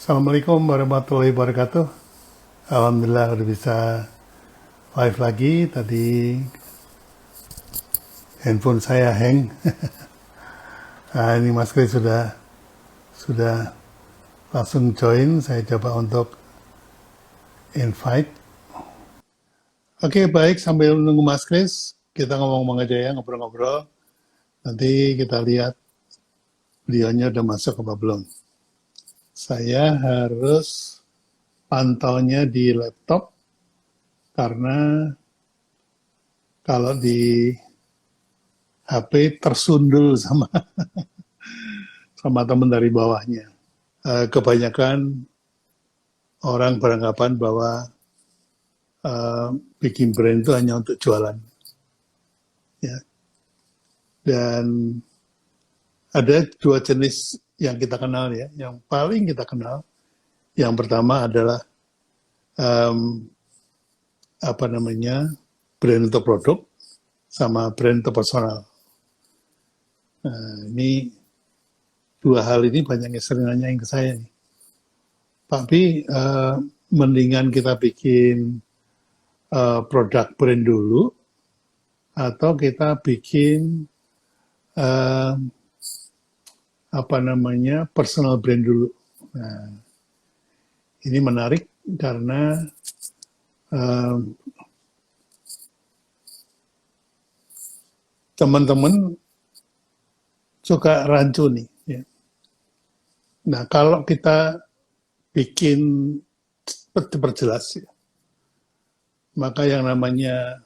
Assalamualaikum warahmatullahi wabarakatuh. Alhamdulillah udah bisa live lagi. Tadi handphone saya hang. Ini Mas Kris sudah langsung join. Saya coba untuk invite. Oke, baik, sambil menunggu Mas Kris, kita ngomong-ngomong aja ya, ngobrol-ngobrol. Nanti kita lihat beliaunya udah masuk apa belum. Saya harus pantaunya di laptop karena kalau di HP tersundul sama teman dari bawahnya. Kebanyakan orang beranggapan bahwa bikin brand itu hanya untuk jualan. Ya. Dan ada dua jenis yang kita kenal ya. Yang paling kita kenal, yang pertama adalah brand untuk produk sama brand untuk personal. Ini dua hal ini banyak yang sering nanyain ke saya nih. Pak Bi, mendingan kita bikin produk brand dulu atau kita bikin personal brand dulu. Nah, ini menarik karena teman-teman suka rancu nih. Ya. Nah, kalau kita bikin perjelas, ya, maka yang namanya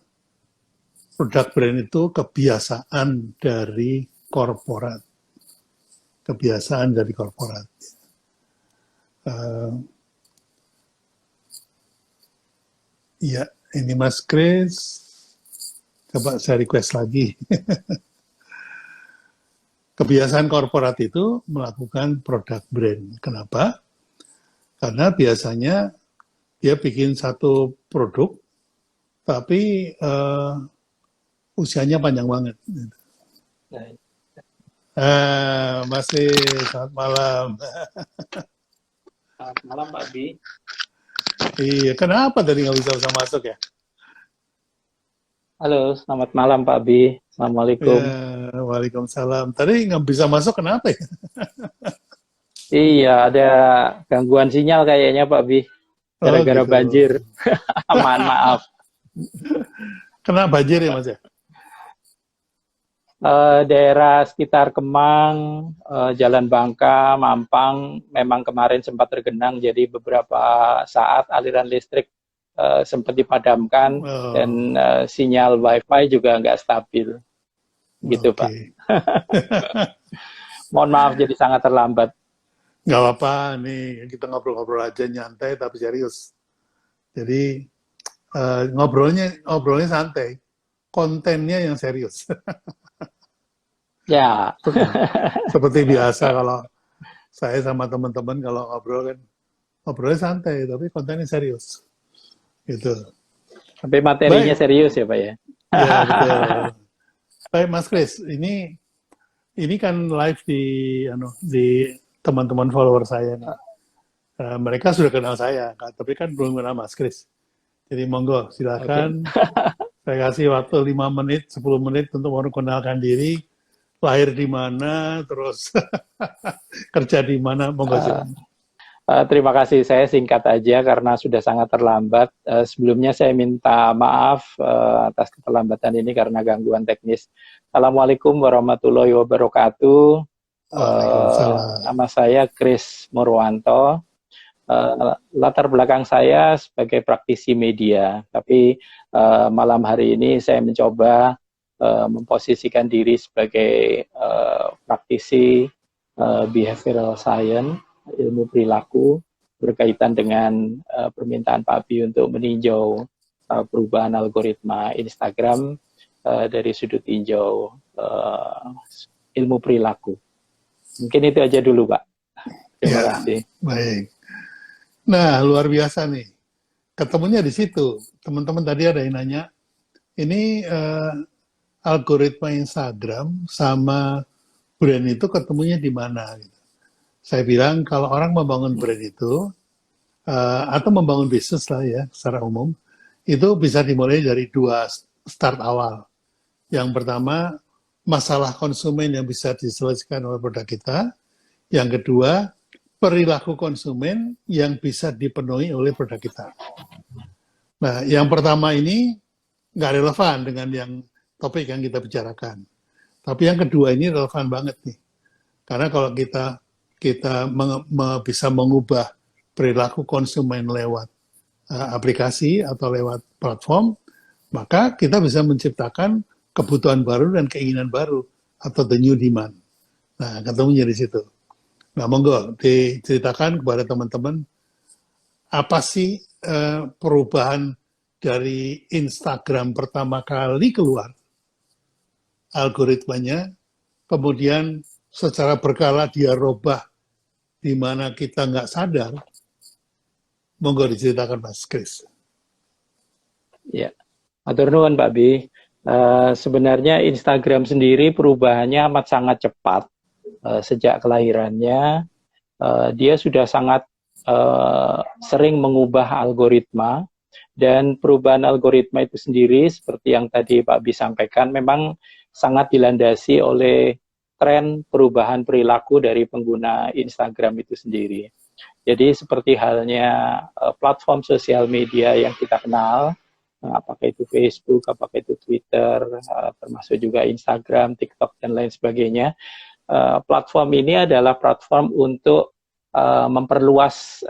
produk brand itu kebiasaan dari korporat. Ya, ini Mas Kris. Coba saya request lagi. Kebiasaan korporat itu melakukan produk brand. Kenapa? Karena biasanya dia bikin satu produk, tapi usianya panjang banget. Masih selamat malam. Selamat malam Pak Bi. Iya, kenapa tadi nggak bisa masuk ya? Halo, selamat malam Pak Bi. Assalamualaikum. Ya, waalaikumsalam. Tadi nggak bisa masuk, kenapa ya? Iya, ada gangguan sinyal kayaknya Pak Bi. Gara-gara gitu. banjir. Mohon maaf. Kena banjir ya Mas ya? Daerah sekitar Kemang, Jalan Bangka, Mampang, memang kemarin sempat tergenang, jadi beberapa saat aliran listrik sempat dipadamkan dan sinyal WiFi juga nggak stabil, gitu Pak. Mohon maaf jadi sangat terlambat. Nggak apa-apa, nih kita ngobrol-ngobrol aja nyantai tapi serius. Jadi ngobrolnya santai, kontennya yang serius. Ya. Seperti biasa kalau saya sama teman-teman kalau ngobrolnya santai tapi kontennya serius. Gitu. Sampai materinya serius ya Pak ya? Ya, betul. Baik Mas Kris, ini kan live di teman-teman follower saya nih. Mereka sudah kenal saya, tapi kan belum kenal Mas Kris. Jadi monggo silakan. Saya kasih waktu 5 menit, 10 menit untuk mengenalkan diri. Lahir di mana, terus kerja di mana, monggo silakan. Terima kasih, saya singkat aja karena sudah sangat terlambat. Sebelumnya saya minta maaf atas keterlambatan ini karena gangguan teknis. Assalamualaikum warahmatullahi wabarakatuh. Nama saya Kris Murwanto. Latar belakang saya sebagai praktisi media, tapi malam hari ini saya mencoba memposisikan diri sebagai praktisi behavioral science, ilmu perilaku, berkaitan dengan permintaan Pak Bi untuk meninjau perubahan algoritma Instagram dari sudut tinjau ilmu perilaku. Mungkin itu aja dulu Pak. Terima kasih. Baik. Nah, luar biasa nih. Ketemunya di situ. Teman-teman tadi ada yang nanya, ini algoritma Instagram sama brand itu ketemunya di mana? Gitu. Saya bilang kalau orang membangun brand itu, atau membangun bisnis lah ya secara umum, itu bisa dimulai dari dua start awal. Yang pertama, masalah konsumen yang bisa diselesaikan oleh produk kita. Yang kedua, perilaku konsumen yang bisa dipenuhi oleh produk kita. Nah, yang pertama ini nggak relevan dengan yang topik yang kita bicarakan. Tapi yang kedua ini relevan banget nih. Karena kalau kita bisa mengubah perilaku konsumen lewat aplikasi atau lewat platform, maka kita bisa menciptakan kebutuhan baru dan keinginan baru atau the new demand. Nah, ketemunya di situ. Nah, monggo diceritakan kepada teman-teman apa sih perubahan dari Instagram pertama kali keluar algoritmanya, kemudian secara berkala dia robah di mana kita nggak sadar. Monggo diceritakan Mas Kris. Ya, atur nuwun Pak Bi. Sebenarnya Instagram sendiri perubahannya amat sangat cepat. Sejak kelahirannya, dia sudah sangat sering mengubah algoritma, dan perubahan algoritma itu sendiri seperti yang tadi Pak Bi sampaikan memang sangat dilandasi oleh tren perubahan perilaku dari pengguna Instagram itu sendiri. Jadi seperti halnya platform sosial media yang kita kenal, apakah itu Facebook, apakah itu Twitter, termasuk juga Instagram, TikTok, dan lain sebagainya. Platform ini adalah platform untuk memperluas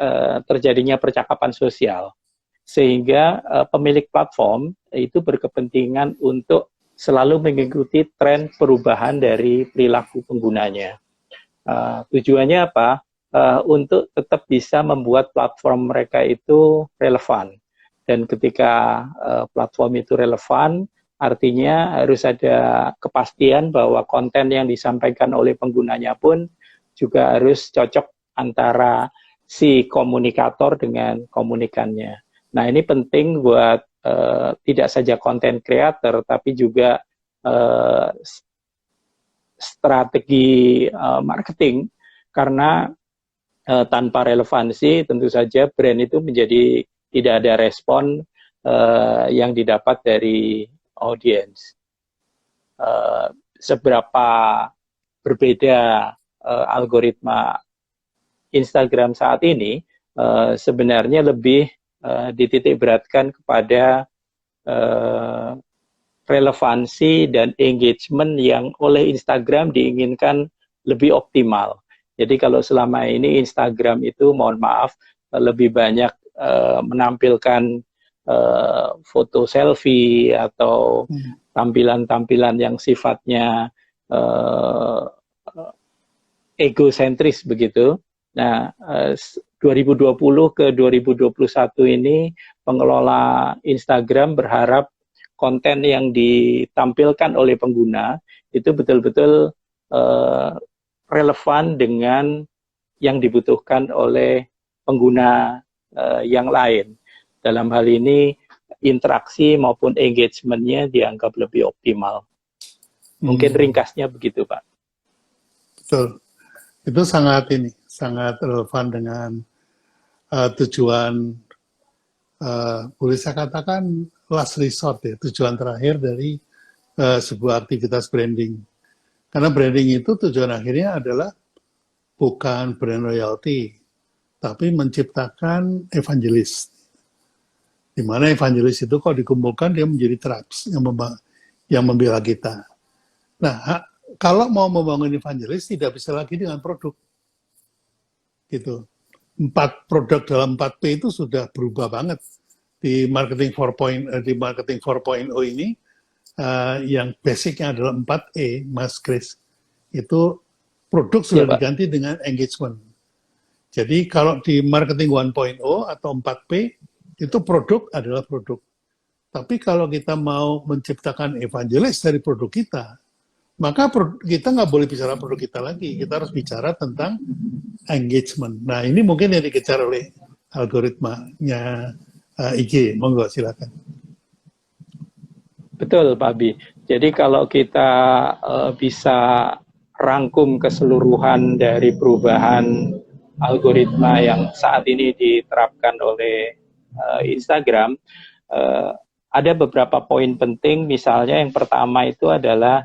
terjadinya percakapan sosial. Sehingga pemilik platform itu berkepentingan untuk selalu mengikuti tren perubahan dari perilaku penggunanya. Tujuannya apa? Untuk tetap bisa membuat platform mereka itu relevan. Dan ketika platform itu relevan, artinya harus ada kepastian bahwa konten yang disampaikan oleh penggunanya pun juga harus cocok antara si komunikator dengan komunikannya. Nah, ini penting buat tidak saja konten creator, tapi juga strategi marketing, karena tanpa relevansi tentu saja brand itu menjadi tidak ada respon yang didapat dari audiens. Seberapa berbeda algoritma Instagram saat ini, sebenarnya lebih dititik beratkan kepada relevansi dan engagement yang oleh Instagram diinginkan lebih optimal. Jadi kalau selama ini Instagram itu, mohon maaf, lebih banyak menampilkan foto selfie atau tampilan-tampilan yang sifatnya egosentris begitu. Nah, 2020 ke 2021 ini pengelola Instagram berharap konten yang ditampilkan oleh pengguna itu betul-betul relevan dengan yang dibutuhkan oleh pengguna yang lain. Dalam hal ini interaksi maupun engagement-nya dianggap lebih optimal. Mungkin ringkasnya begitu, Pak. Betul. Itu sangat relevan dengan tujuan, boleh saya katakan last resort ya, tujuan terakhir dari sebuah aktivitas branding. Karena branding itu tujuan akhirnya adalah bukan brand loyalty, tapi menciptakan evangelis. Di mana evangelis itu kalau dikumpulkan dia menjadi tribes yang membela kita. Nah, kalau mau membangun evangelis tidak bisa lagi dengan produk. Gitu. 4 produk dalam 4P itu sudah berubah banget di marketing 4.0 ini. Yang basicnya adalah 4E, Mas Kris. Itu produk sudah diganti dengan engagement. Jadi kalau di marketing 1.0 atau 4P, itu produk adalah produk. Tapi kalau kita mau menciptakan evangelis dari produk kita, maka kita nggak boleh bicara produk kita lagi. Kita harus bicara tentang engagement. Nah, ini mungkin yang dikejar oleh algoritmanya IG. Monggo, silakan. Betul, Pak Bi. Jadi kalau kita bisa rangkum keseluruhan dari perubahan algoritma yang saat ini diterapkan oleh Instagram, ada beberapa poin penting. Misalnya yang pertama itu adalah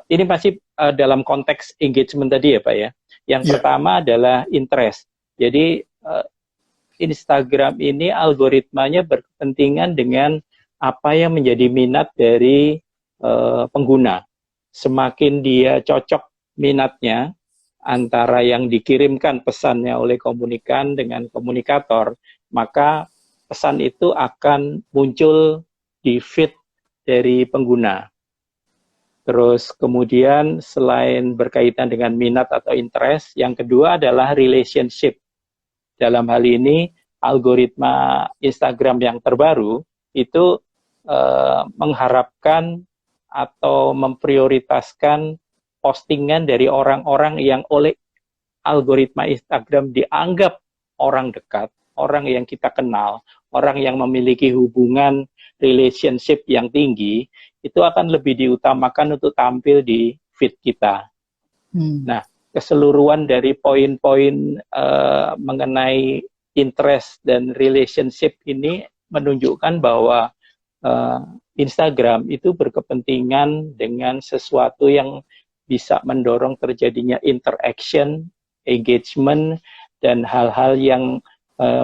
ini masih dalam konteks engagement tadi ya Pak ya. Yang pertama adalah interest. Jadi Instagram ini algoritmanya berkepentingan dengan apa yang menjadi minat dari pengguna. Semakin dia cocok minatnya antara yang dikirimkan pesannya oleh komunikan dengan komunikator, maka pesan itu akan muncul di feed dari pengguna. Terus kemudian selain berkaitan dengan minat atau interest, yang kedua adalah relationship. Dalam hal ini algoritma Instagram yang terbaru itu mengharapkan atau memprioritaskan postingan dari orang-orang yang oleh algoritma Instagram dianggap orang dekat, orang yang kita kenal, orang yang memiliki hubungan relationship yang tinggi, itu akan lebih diutamakan untuk tampil di feed kita. Nah, keseluruhan dari poin-poin mengenai interest dan relationship ini menunjukkan bahwa Instagram itu berkepentingan dengan sesuatu yang bisa mendorong terjadinya interaction, engagement, dan hal-hal yang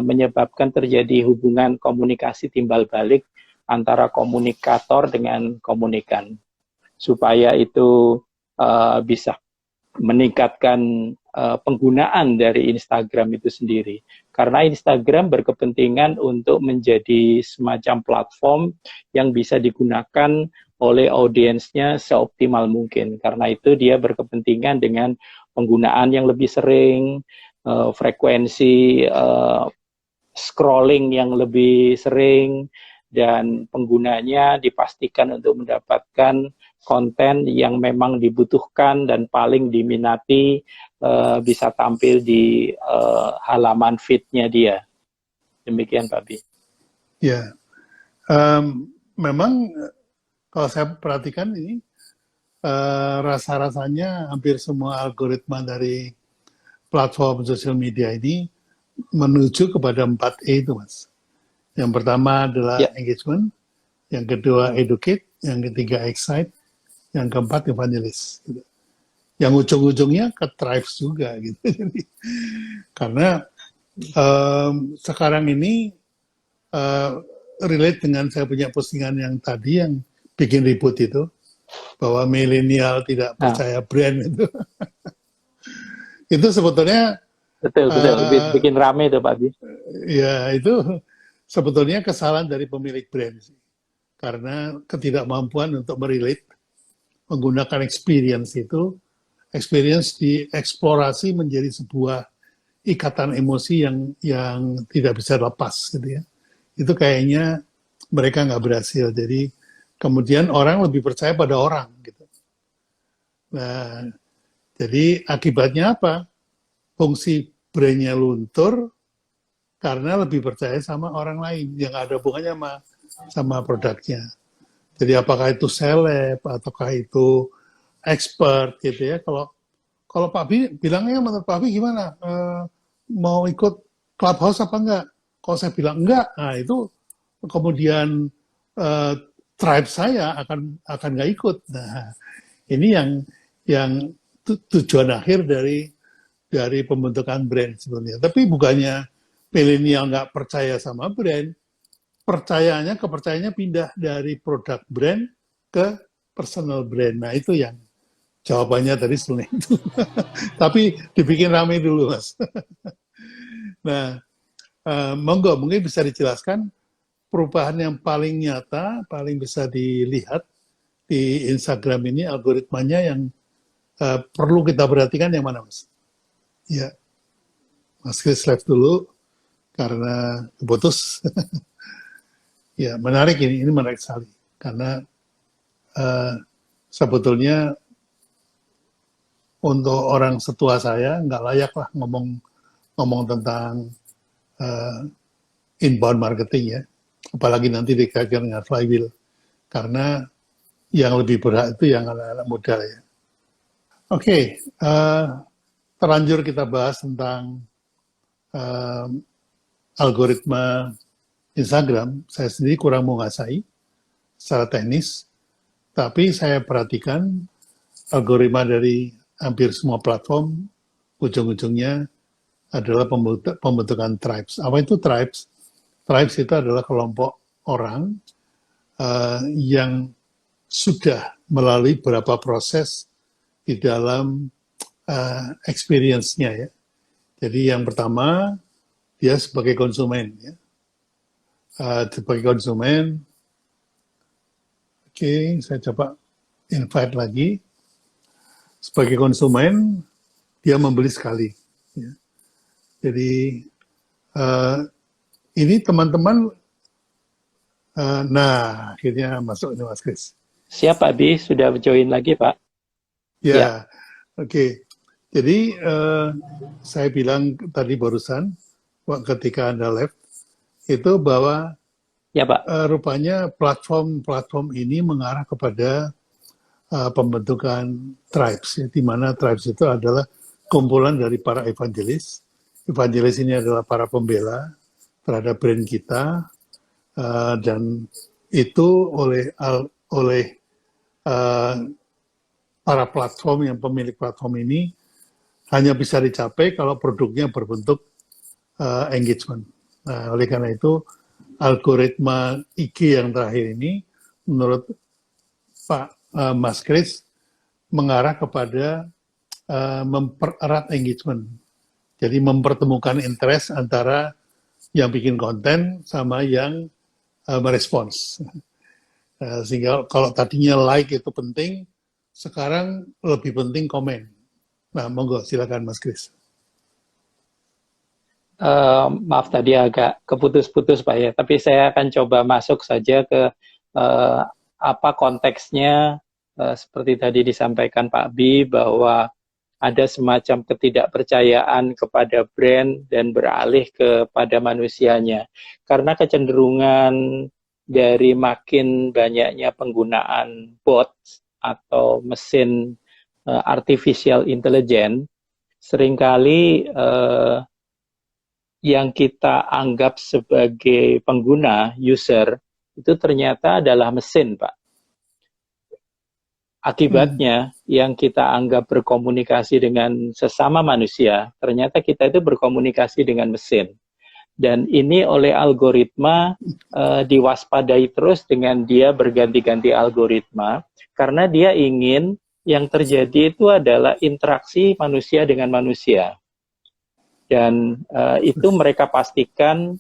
menyebabkan terjadi hubungan komunikasi timbal balik antara komunikator dengan komunikan. Supaya itu bisa meningkatkan penggunaan dari Instagram itu sendiri. Karena Instagram berkepentingan untuk menjadi semacam platform yang bisa digunakan oleh audiensnya seoptimal mungkin. Karena itu dia berkepentingan dengan penggunaan yang lebih sering, frekuensi scrolling yang lebih sering, dan penggunanya dipastikan untuk mendapatkan konten yang memang dibutuhkan dan paling diminati, bisa tampil di halaman feed-nya dia. Demikian Pak Bi. Ya, memang kalau saya perhatikan ini rasa-rasanya hampir semua algoritma dari platform sosial media ini menuju kepada 4E itu Mas. Yang pertama adalah engagement, yang kedua educate, yang ketiga excite, yang keempat evangelist. Gitu. Yang ujung-ujungnya ke thrives juga gitu. Karena sekarang ini relate dengan saya punya postingan yang tadi yang bikin ribut itu, bahwa milenial tidak percaya brand itu. Itu sebetulnya betul, bikin rame itu Pak Bi. Ya itu sebetulnya kesalahan dari pemilik brand sih. Karena ketidakmampuan untuk merelate, menggunakan experience itu, experience dieksplorasi menjadi sebuah ikatan emosi yang tidak bisa lepas gitu ya. Itu kayaknya mereka nggak berhasil. Jadi kemudian orang lebih percaya pada orang gitu. Nah, jadi akibatnya apa? Fungsi brandnya luntur karena lebih percaya sama orang lain yang ada hubungannya sama produknya. Jadi apakah itu seleb ataukah itu expert gitu ya. Kalau Pak Bi bilangnya menurut Pak Bi gimana? Mau ikut Clubhouse apa enggak? Kalau saya bilang enggak, nah itu kemudian tribe saya akan nggak ikut. Nah ini yang tujuan akhir dari pembentukan brand sebenarnya. Tapi bukannya milenial nggak percaya sama brand, kepercayaannya pindah dari produk brand ke personal brand. Nah itu yang jawabannya tadi sebenarnya itu. Tapi dibikin rame dulu Mas. Nah, monggo mungkin bisa dijelaskan perubahan yang paling nyata, paling bisa dilihat di Instagram ini algoritmanya yang perlu kita perhatikan yang mana Mas? Ya, Mas Chris live dulu karena putus. Ya, menarik ini menarik sekali karena sebetulnya untuk orang setua saya nggak layak lah ngomong tentang inbound marketing ya, apalagi nanti dikaitkan dengan flywheel, karena yang lebih berat itu yang anak-anak muda ya. Oke, terlanjur kita bahas tentang eh, algoritma Instagram. Saya sendiri kurang menguasai secara teknis, tapi saya perhatikan algoritma dari hampir semua platform, ujung-ujungnya adalah pembentukan tribes. Apa itu tribes? Tribes itu adalah kelompok orang yang sudah melalui beberapa proses di dalam experience-nya ya. Jadi yang pertama dia sebagai konsumen ya. Sebagai konsumen, oke, saya coba invite lagi. Sebagai konsumen dia membeli sekali. Ya. Jadi ini teman-teman, nah akhirnya masuk ini Mas Kris. Siap Pak Bi, sudah join lagi Pak. Ya, oke. Jadi saya bilang tadi barusan ketika Anda live itu bahwa Ya Pak. rupanya platform ini mengarah kepada pembentukan tribes, ya, di mana tribes itu adalah kumpulan dari para evangelis. Evangelis ini adalah para pembela terhadap brand kita, dan itu oleh para platform yang pemilik platform ini hanya bisa dicapai kalau produknya berbentuk engagement. Nah, oleh karena itu algoritma IG yang terakhir ini menurut Pak Mas Kris mengarah kepada mempererat engagement. Jadi mempertemukan interest antara yang bikin konten sama yang merespons. Sehingga kalau tadinya like itu penting, sekarang lebih penting komen. Nah, monggo silakan Mas Kris. Maaf tadi agak keputus-putus Pak ya, tapi saya akan coba masuk saja ke apa konteksnya, seperti tadi disampaikan Pak Bi bahwa ada semacam ketidakpercayaan kepada brand dan beralih kepada manusianya. Karena kecenderungan dari makin banyaknya penggunaan bots atau mesin artificial intelligence, seringkali yang kita anggap sebagai pengguna, user, itu ternyata adalah mesin, Pak. Akibatnya, yang kita anggap berkomunikasi dengan sesama manusia, ternyata kita itu berkomunikasi dengan mesin. Dan ini oleh algoritma diwaspadai terus dengan dia berganti-ganti algoritma, karena dia ingin yang terjadi itu adalah interaksi manusia dengan manusia. Dan itu mereka pastikan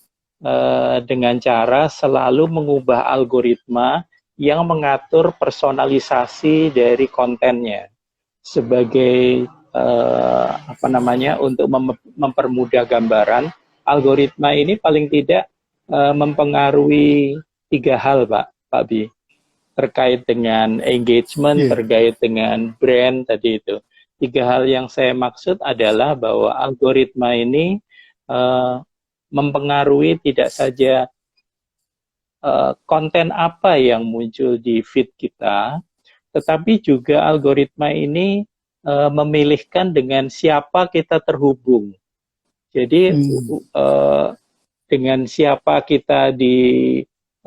dengan cara selalu mengubah algoritma yang mengatur personalisasi dari kontennya sebagai untuk mempermudah gambaran. Algoritma ini paling tidak mempengaruhi 3 hal, Pak Bi, terkait dengan engagement, terkait dengan brand tadi itu. 3 hal yang saya maksud adalah bahwa algoritma ini mempengaruhi tidak saja konten apa yang muncul di feed kita, tetapi juga algoritma ini memilihkan dengan siapa kita terhubung. Jadi dengan siapa kita dianjurkan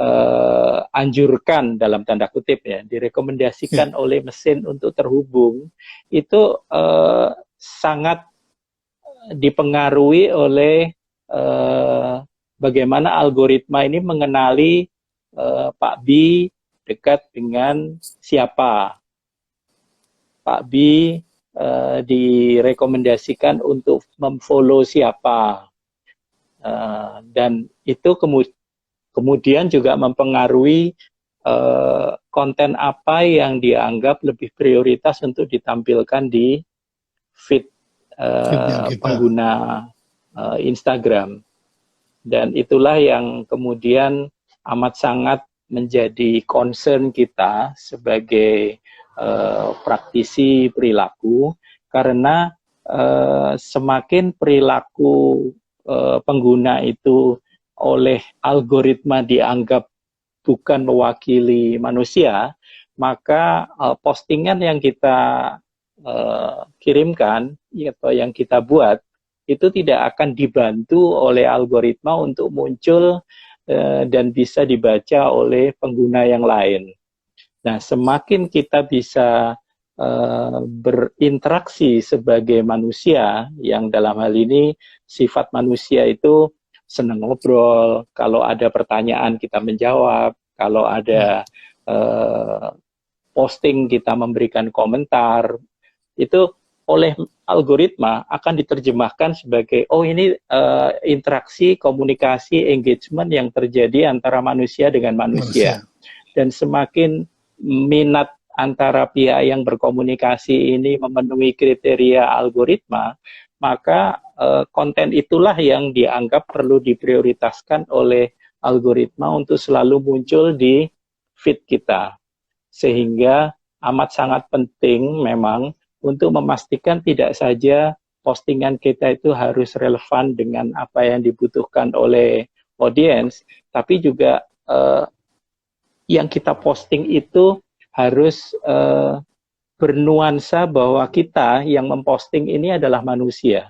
dalam tanda kutip ya, direkomendasikan oleh mesin untuk terhubung, itu sangat dipengaruhi oleh bagaimana algoritma ini mengenali Pak Bi dekat dengan siapa. Pak Bi direkomendasikan untuk memfollow siapa. Dan itu kemudian juga mempengaruhi konten apa yang dianggap lebih prioritas untuk ditampilkan di feed pengguna Instagram. Dan itulah yang kemudian amat sangat menjadi concern kita sebagai praktisi perilaku, karena semakin perilaku pengguna itu oleh algoritma dianggap bukan mewakili manusia, maka postingan yang kita kirimkan atau yang kita buat itu tidak akan dibantu oleh algoritma untuk muncul dan bisa dibaca oleh pengguna yang lain. Nah, semakin kita bisa berinteraksi sebagai manusia, yang dalam hal ini sifat manusia itu senang ngobrol, kalau ada pertanyaan kita menjawab, kalau ada posting kita memberikan komentar, itu oleh algoritma akan diterjemahkan sebagai, oh ini interaksi, komunikasi, engagement yang terjadi antara manusia dengan manusia. Dan semakin minat antara pihak yang berkomunikasi ini memenuhi kriteria algoritma, maka konten itulah yang dianggap perlu diprioritaskan oleh algoritma untuk selalu muncul di feed kita. Sehingga amat sangat penting memang untuk memastikan tidak saja postingan kita itu harus relevan dengan apa yang dibutuhkan oleh audiens, tapi juga yang kita posting itu harus bernuansa bahwa kita yang memposting ini adalah manusia.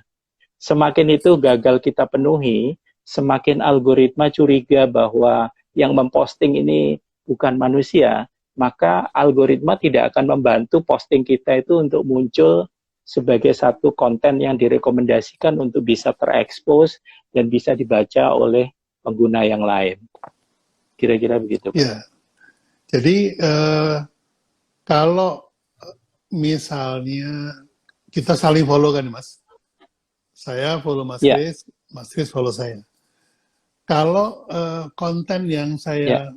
Semakin itu gagal kita penuhi, semakin algoritma curiga bahwa yang memposting ini bukan manusia, maka algoritma tidak akan membantu posting kita itu untuk muncul sebagai satu konten yang direkomendasikan untuk bisa terekspos dan bisa dibaca oleh pengguna yang lain. Kira-kira begitu. Ya. Jadi kalau misalnya kita saling follow kan, Mas? Saya follow Mas Kris, Mas Kris follow saya. Kalau konten yang saya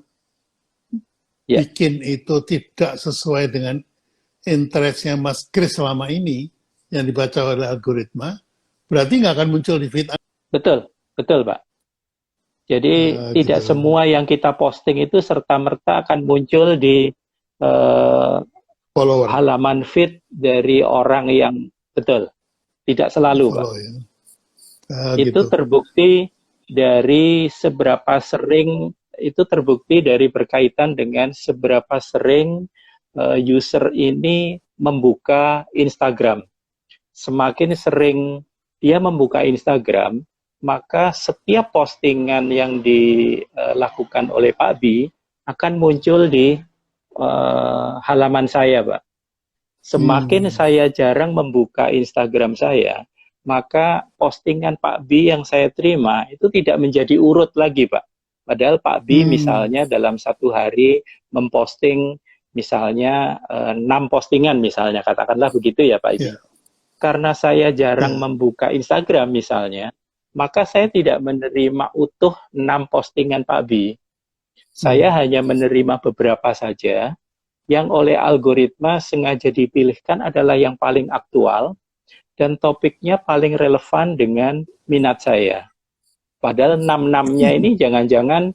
bikin itu tidak sesuai dengan interestnya Mas Kris selama ini yang dibaca oleh algoritma, berarti nggak akan muncul di feed. Betul, betul, Pak. Jadi tidak semua yang kita posting itu serta-merta akan muncul di halaman feed dari orang yang betul. Tidak selalu, Pak. Itu terbukti dari seberapa sering, itu terbukti dari berkaitan dengan seberapa sering user ini membuka Instagram. Semakin sering dia membuka Instagram, maka setiap postingan yang dilakukan oleh Pak Bi akan muncul di halaman saya, Pak. Semakin saya jarang membuka Instagram saya, maka postingan Pak Bi yang saya terima itu tidak menjadi urut lagi, Pak. Padahal Pak Bi misalnya dalam satu hari memposting misalnya 6 postingan misalnya, katakanlah begitu ya Pak Bi. Karena saya jarang membuka Instagram misalnya, maka saya tidak menerima utuh 6 postingan Pak Bi. Saya hanya menerima beberapa saja, yang oleh algoritma sengaja dipilihkan adalah yang paling aktual dan topiknya paling relevan dengan minat saya. Padahal 6-6-nya ini jangan-jangan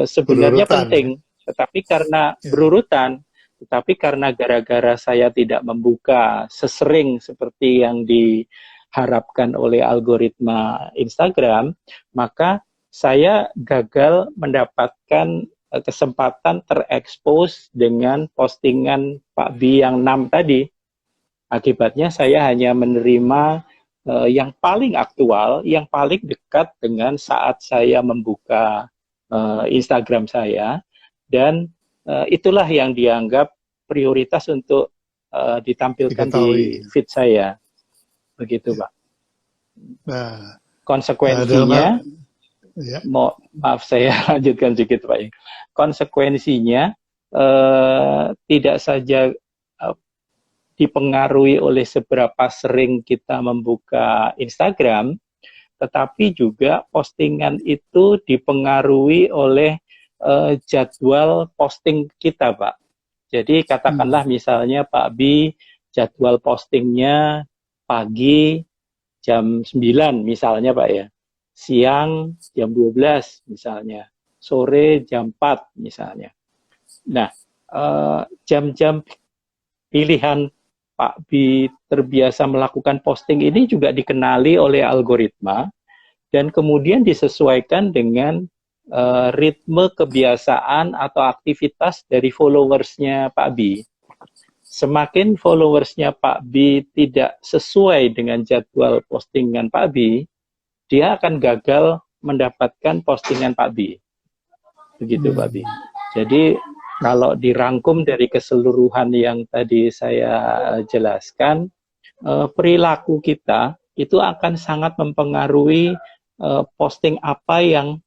sebenarnya penting, tetapi karena berurutan, tetapi karena gara-gara saya tidak membuka sesering seperti yang diharapkan oleh algoritma Instagram, maka saya gagal mendapatkan kesempatan terekspos dengan postingan Pak Bi yang 6 tadi. Akibatnya saya hanya menerima yang paling aktual, yang paling dekat dengan saat saya membuka Instagram saya, dan itulah yang dianggap prioritas untuk ditampilkan di feed saya. Begitu, Pak. Nah, konsekuensinya, maaf saya lanjutkan sedikit, Pak. Konsekuensinya tidak saja dipengaruhi oleh seberapa sering kita membuka Instagram, tetapi juga postingan itu dipengaruhi oleh jadwal posting kita, Pak. Jadi katakanlah misalnya Pak Bi jadwal postingnya pagi jam 9 misalnya, Pak ya. Siang jam 12 misalnya. Sore jam 4 misalnya. Nah, jam-jam pilihan Pak Bi terbiasa melakukan posting ini juga dikenali oleh algoritma dan kemudian disesuaikan dengan ritme kebiasaan atau aktivitas dari followersnya Pak Bi. semakin followersnya Pak B tidak sesuai dengan jadwal postingan Pak B, dia akan gagal mendapatkan postingan Pak B. Begitu Pak B. Jadi kalau dirangkum dari keseluruhan yang tadi saya jelaskan, perilaku kita itu akan sangat mempengaruhi posting apa yang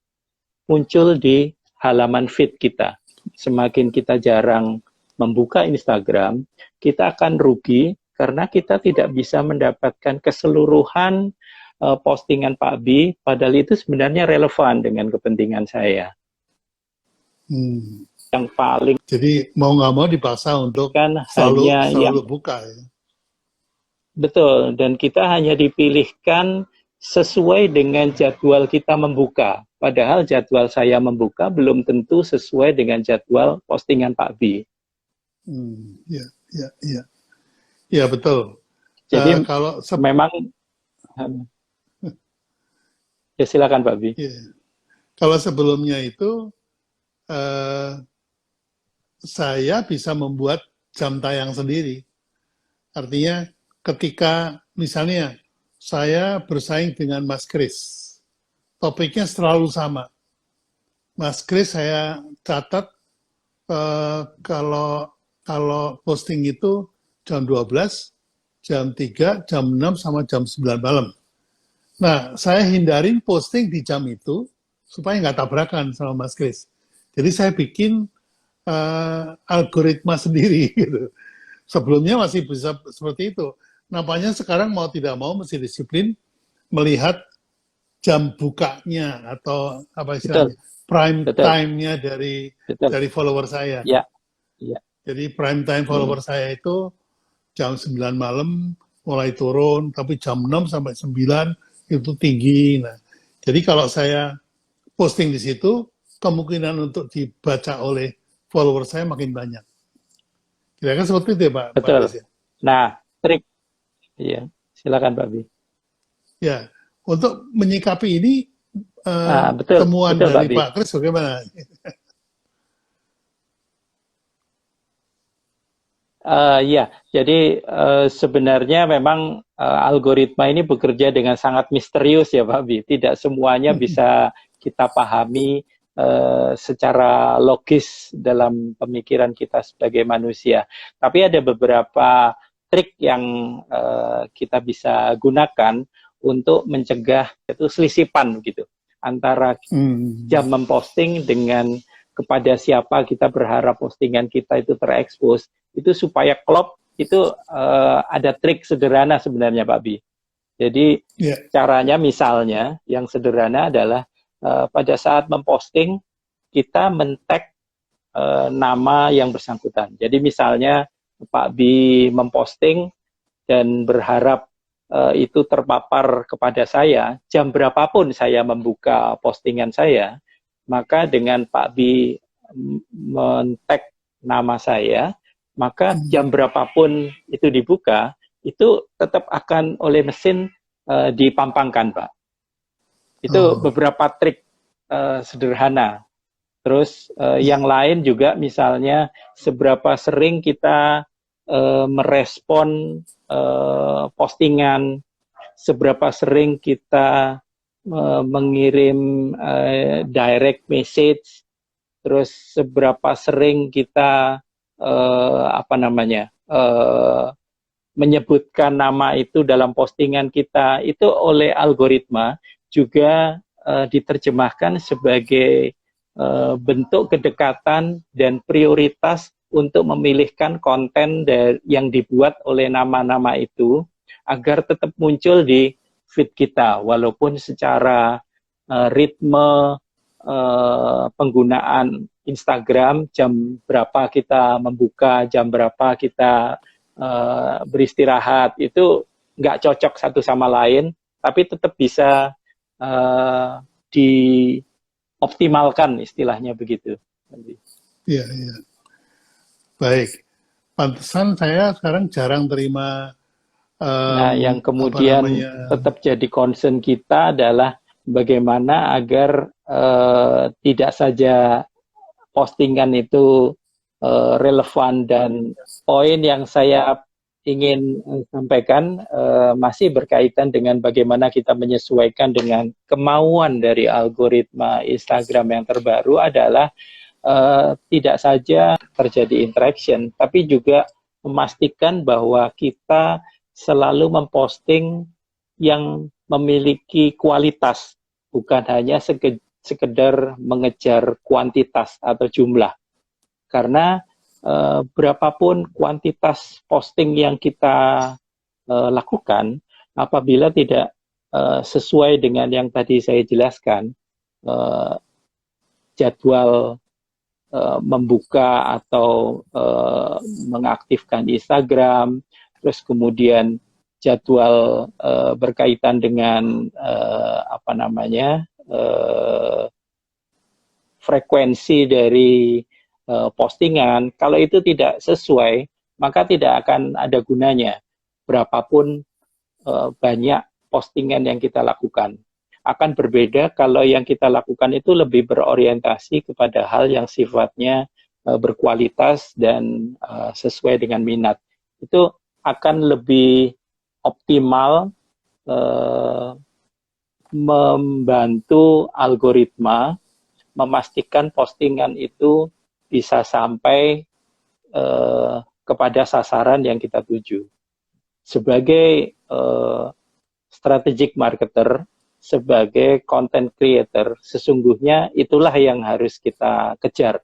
muncul di halaman feed kita. Semakin kita jarang membuka Instagram, kita akan rugi karena kita tidak bisa mendapatkan keseluruhan postingan Pak B, padahal itu sebenarnya relevan dengan kepentingan saya. Yang paling jadi mau nggak mau dipaksa untuk kan selalu buka ya. Betul, dan kita hanya dipilihkan sesuai dengan jadwal kita membuka. Padahal jadwal saya membuka belum tentu sesuai dengan jadwal postingan Pak B. Ya betul. Jadi kalau memang ya silakan Pak B. Kalau sebelumnya itu saya bisa membuat jam tayang sendiri. Artinya ketika misalnya saya bersaing dengan Mas Kris, topiknya selalu sama. Mas Kris saya catat kalau posting itu jam 12, jam 3, jam 6, sama jam 9 malam. Nah, saya hindarin posting di jam itu supaya nggak tabrakan sama Mas Kris. Jadi saya bikin algoritma sendiri gitu. Sebelumnya masih bisa seperti itu. Nampaknya sekarang mau tidak mau mesti disiplin melihat jam bukanya atau apa istilahnya, prime time-nya dari follower saya. Ya. Jadi prime time follower saya itu jam 9 malam mulai turun, tapi jam 6 sampai 9 itu tinggi. Nah, jadi kalau saya posting di situ, kemungkinan untuk dibaca oleh follower saya makin banyak. Kira-kira seperti itu ya Pak? Betul. Pak, nah, trik. Iya, silakan Pak B. Ya, untuk menyikapi ini, temuan dari Pak Kris bagaimana? Ya, jadi sebenarnya memang algoritma ini bekerja dengan sangat misterius ya Pak B. Tidak semuanya bisa kita pahami secara logis dalam pemikiran kita sebagai manusia. Tapi ada beberapa trik yang kita bisa gunakan untuk mencegah itu selisipan gitu antara jam memposting dengan kepada siapa kita berharap postingan kita itu terekspos. Itu supaya klop itu ada trik sederhana sebenarnya Pak B. Jadi caranya misalnya yang sederhana adalah pada saat memposting kita men-tag nama yang bersangkutan. Jadi misalnya Pak B memposting dan berharap itu terpapar kepada saya, jam berapapun saya membuka postingan saya, maka dengan Pak B men-tag nama saya, maka jam berapapun itu dibuka, itu tetap akan oleh mesin dipampangkan, Pak. Itu beberapa trik sederhana. Terus yang lain juga misalnya seberapa sering kita merespon postingan, seberapa sering kita mengirim direct message, terus seberapa sering kita menyebutkan nama itu dalam postingan kita, itu oleh algoritma juga diterjemahkan sebagai bentuk kedekatan dan prioritas untuk memilihkan konten yang dibuat oleh nama-nama itu agar tetap muncul di feed kita, walaupun secara ritme penggunaan Instagram, jam berapa kita membuka, jam berapa kita beristirahat, itu nggak cocok satu sama lain, tapi tetap bisa dioptimalkan, istilahnya begitu. Iya, iya. Baik. Pantesan saya sekarang jarang terima. Nah, yang kemudian tetap jadi concern kita adalah bagaimana agar tidak saja postingan itu relevan, dan poin yang saya ingin sampaikan masih berkaitan dengan bagaimana kita menyesuaikan dengan kemauan dari algoritma Instagram yang terbaru adalah tidak saja terjadi interaction, tapi juga memastikan bahwa kita selalu memposting yang memiliki kualitas, bukan hanya sekedar mengejar kuantitas atau jumlah. Karena berapapun kuantitas posting yang kita lakukan, apabila tidak sesuai dengan yang tadi saya jelaskan, jadwal membuka atau mengaktifkan Instagram, terus kemudian jadwal berkaitan dengan frekuensi dari postingan, kalau itu tidak sesuai, maka tidak akan ada gunanya berapapun banyak postingan yang kita lakukan. Akan berbeda kalau yang kita lakukan itu lebih berorientasi kepada hal yang sifatnya berkualitas dan sesuai dengan minat. Itu akan lebih optimal, membantu algoritma memastikan postingan itu bisa sampai kepada sasaran yang kita tuju. Sebagai strategic marketer, sebagai content creator, sesungguhnya itulah yang harus kita kejar.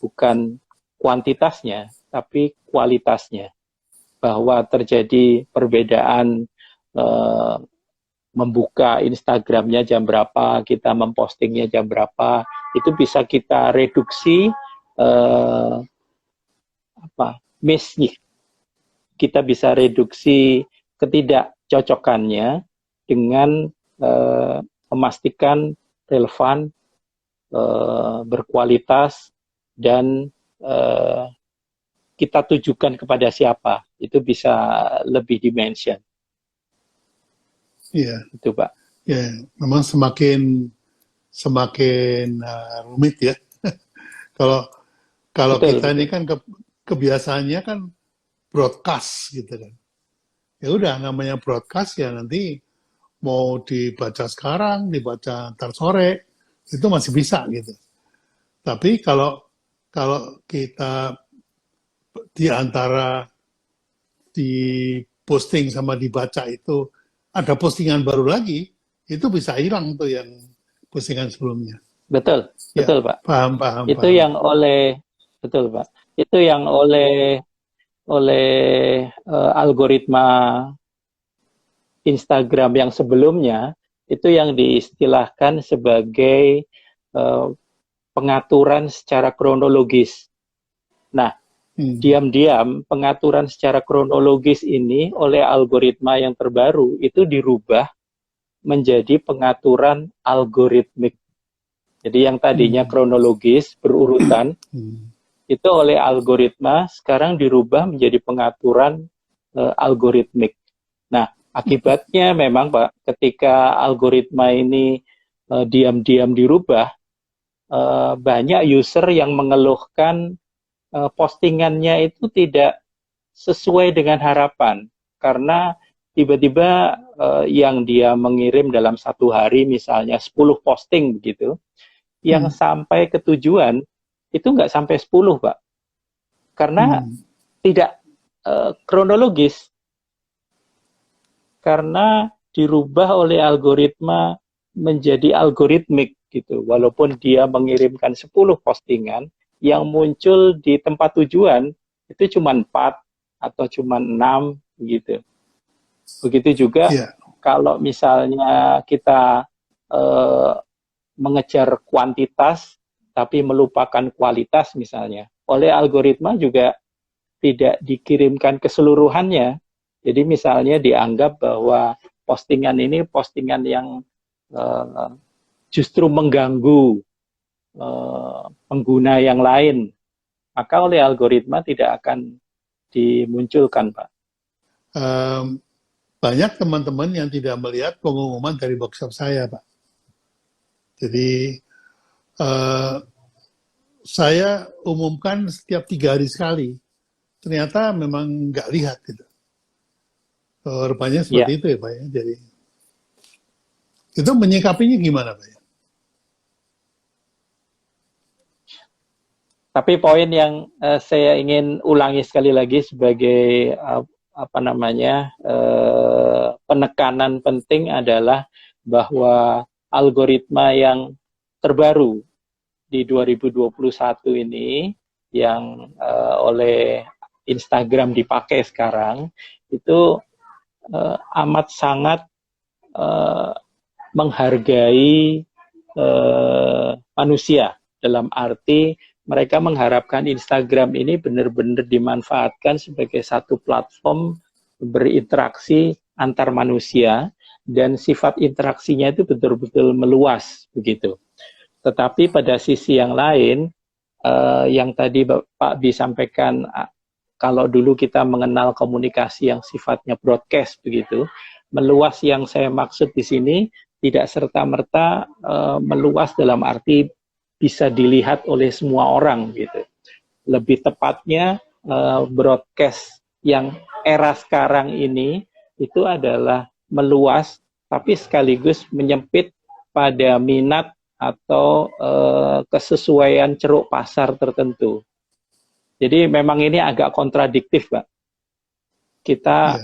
Bukan kuantitasnya, tapi kualitasnya. Bahwa terjadi perbedaan membuka Instagramnya jam berapa, kita mempostingnya jam berapa, itu bisa kita reduksi miss-nya. Kita bisa reduksi ketidakcocokannya dengan memastikan relevan, berkualitas, dan kita tujukan kepada siapa. Itu bisa lebih dimension. Iya. Itu, Pak. Ya, memang semakin rumit ya. Kalau kita ini kan kebiasaannya kan broadcast gitu kan. Ya udah, namanya broadcast ya nanti mau dibaca sekarang, dibaca ntar sore, itu masih bisa gitu. Tapi kalau kita di antara di posting sama dibaca itu ada postingan baru lagi, itu bisa hilang tuh yang postingan sebelumnya. Betul, Ya, betul, Pak. paham. Itu yang betul, Pak. Itu yang oleh algoritma Instagram yang sebelumnya, itu yang diistilahkan sebagai pengaturan secara kronologis. Nah, diam-diam pengaturan secara kronologis ini oleh algoritma yang terbaru itu dirubah menjadi pengaturan algoritmik. Jadi yang tadinya kronologis berurutan, itu oleh algoritma sekarang dirubah menjadi pengaturan algoritmik. Nah, akibatnya memang, Pak, ketika algoritma ini diam-diam dirubah, banyak user yang mengeluhkan postingannya itu tidak sesuai dengan harapan, karena tiba-tiba yang dia mengirim dalam satu hari misalnya 10 posting begitu, yang sampai ke tujuan itu nggak sampai 10, Pak. Karena tidak kronologis. Karena dirubah oleh algoritma menjadi algoritmik gitu. Walaupun dia mengirimkan 10 postingan, yang muncul di tempat tujuan itu cuma 4 atau cuma 6 gitu. Begitu juga kalau misalnya kita mengejar kuantitas tapi melupakan kualitas misalnya, oleh algoritma juga tidak dikirimkan keseluruhannya. Jadi misalnya dianggap bahwa postingan ini postingan yang justru mengganggu pengguna yang lain, maka oleh algoritma tidak akan dimunculkan, Pak. Banyak teman-teman yang tidak melihat pengumuman dari workshop saya, Pak. Jadi saya umumkan setiap 3 hari sekali. Ternyata memang nggak lihat gitu. Rupanya Ya, seperti itu ya Pak ya. Jadi itu menyikapinya gimana Pak ya? tapi poin yang saya ingin ulangi sekali lagi sebagai apa namanya penekanan penting adalah bahwa algoritma yang terbaru di 2021 ini yang oleh Instagram dipakai sekarang itu amat sangat menghargai manusia, dalam arti mereka mengharapkan Instagram ini benar-benar dimanfaatkan sebagai satu platform berinteraksi antar manusia dan sifat interaksinya itu betul-betul meluas begitu. Tetapi pada sisi yang lain, yang tadi Pak Bi sampaikan, kalau dulu kita mengenal komunikasi yang sifatnya broadcast begitu, meluas yang saya maksud di sini tidak serta-merta meluas dalam arti bisa dilihat oleh semua orang gitu. Lebih tepatnya broadcast yang era sekarang ini itu adalah meluas tapi sekaligus menyempit pada minat atau kesesuaian ceruk pasar tertentu. Jadi memang ini agak kontradiktif, Pak. Kita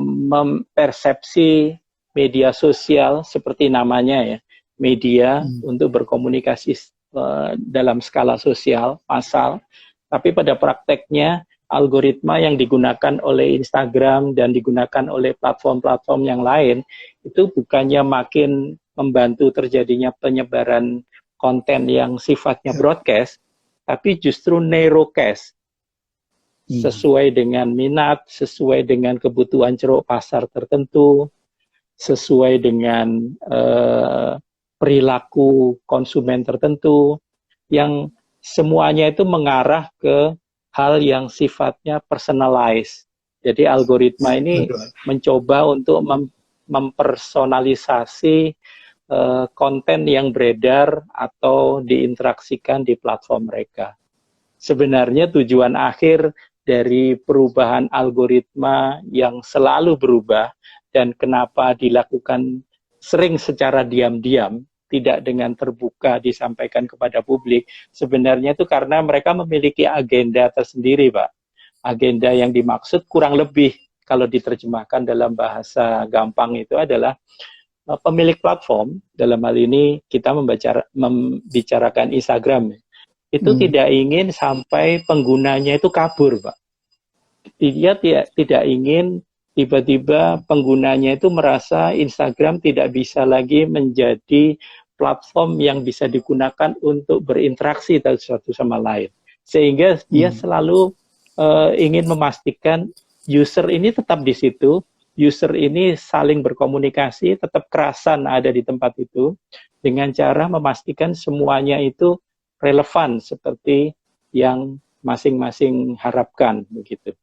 mempersepsi media sosial seperti namanya ya, media untuk berkomunikasi dalam skala sosial, massal, tapi pada prakteknya algoritma yang digunakan oleh Instagram dan digunakan oleh platform-platform yang lain itu bukannya makin membantu terjadinya penyebaran konten yang sifatnya broadcast, tapi justru narrowcast, sesuai dengan minat, sesuai dengan kebutuhan ceruk pasar tertentu, sesuai dengan perilaku konsumen tertentu, yang semuanya itu mengarah ke hal yang sifatnya personalized. Jadi algoritma ini mencoba untuk mempersonalisasi konten yang beredar atau diinteraksikan di platform mereka. Sebenarnya tujuan akhir dari perubahan algoritma yang selalu berubah dan kenapa dilakukan sering secara diam-diam, tidak dengan terbuka disampaikan kepada publik, sebenarnya itu karena mereka memiliki agenda tersendiri, Pak. Agenda yang dimaksud kurang lebih, kalau diterjemahkan dalam bahasa gampang itu adalah pemilik platform, dalam hal ini kita membicarakan Instagram, itu tidak ingin sampai penggunanya itu kabur, Pak. Dia tidak ingin tiba-tiba penggunanya itu merasa Instagram tidak bisa lagi menjadi platform yang bisa digunakan untuk berinteraksi satu sama lain. Sehingga dia selalu ingin memastikan user ini tetap di situ, user ini saling berkomunikasi, tetap kerasan ada di tempat itu, dengan cara memastikan semuanya itu relevan seperti yang masing-masing harapkan begitu.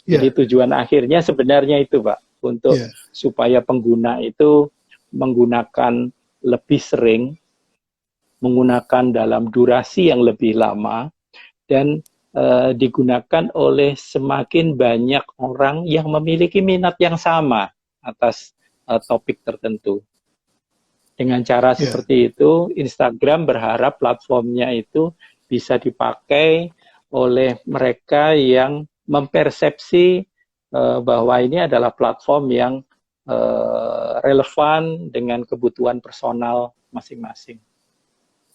Jadi tujuan akhirnya sebenarnya itu, Pak, untuk supaya pengguna itu menggunakan lebih sering, menggunakan dalam durasi yang lebih lama, dan digunakan oleh semakin banyak orang yang memiliki minat yang sama atas topik tertentu. Dengan cara seperti itu, Instagram berharap platformnya itu bisa dipakai oleh mereka yang mempersepsi bahwa ini adalah platform yang relevan dengan kebutuhan personal masing-masing.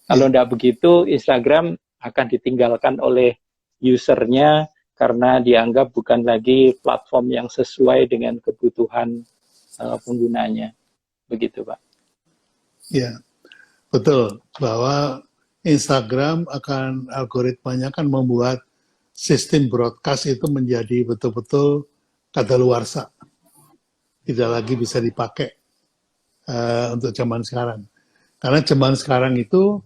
Kalau tidak begitu, Instagram akan ditinggalkan oleh usernya karena dianggap bukan lagi platform yang sesuai dengan kebutuhan penggunanya. Begitu, Pak. Ya, betul. Bahwa Instagram akan algoritmanya akan membuat sistem broadcast itu menjadi betul-betul kadaluarsa, tidak lagi bisa dipakai untuk zaman sekarang. Karena zaman sekarang itu,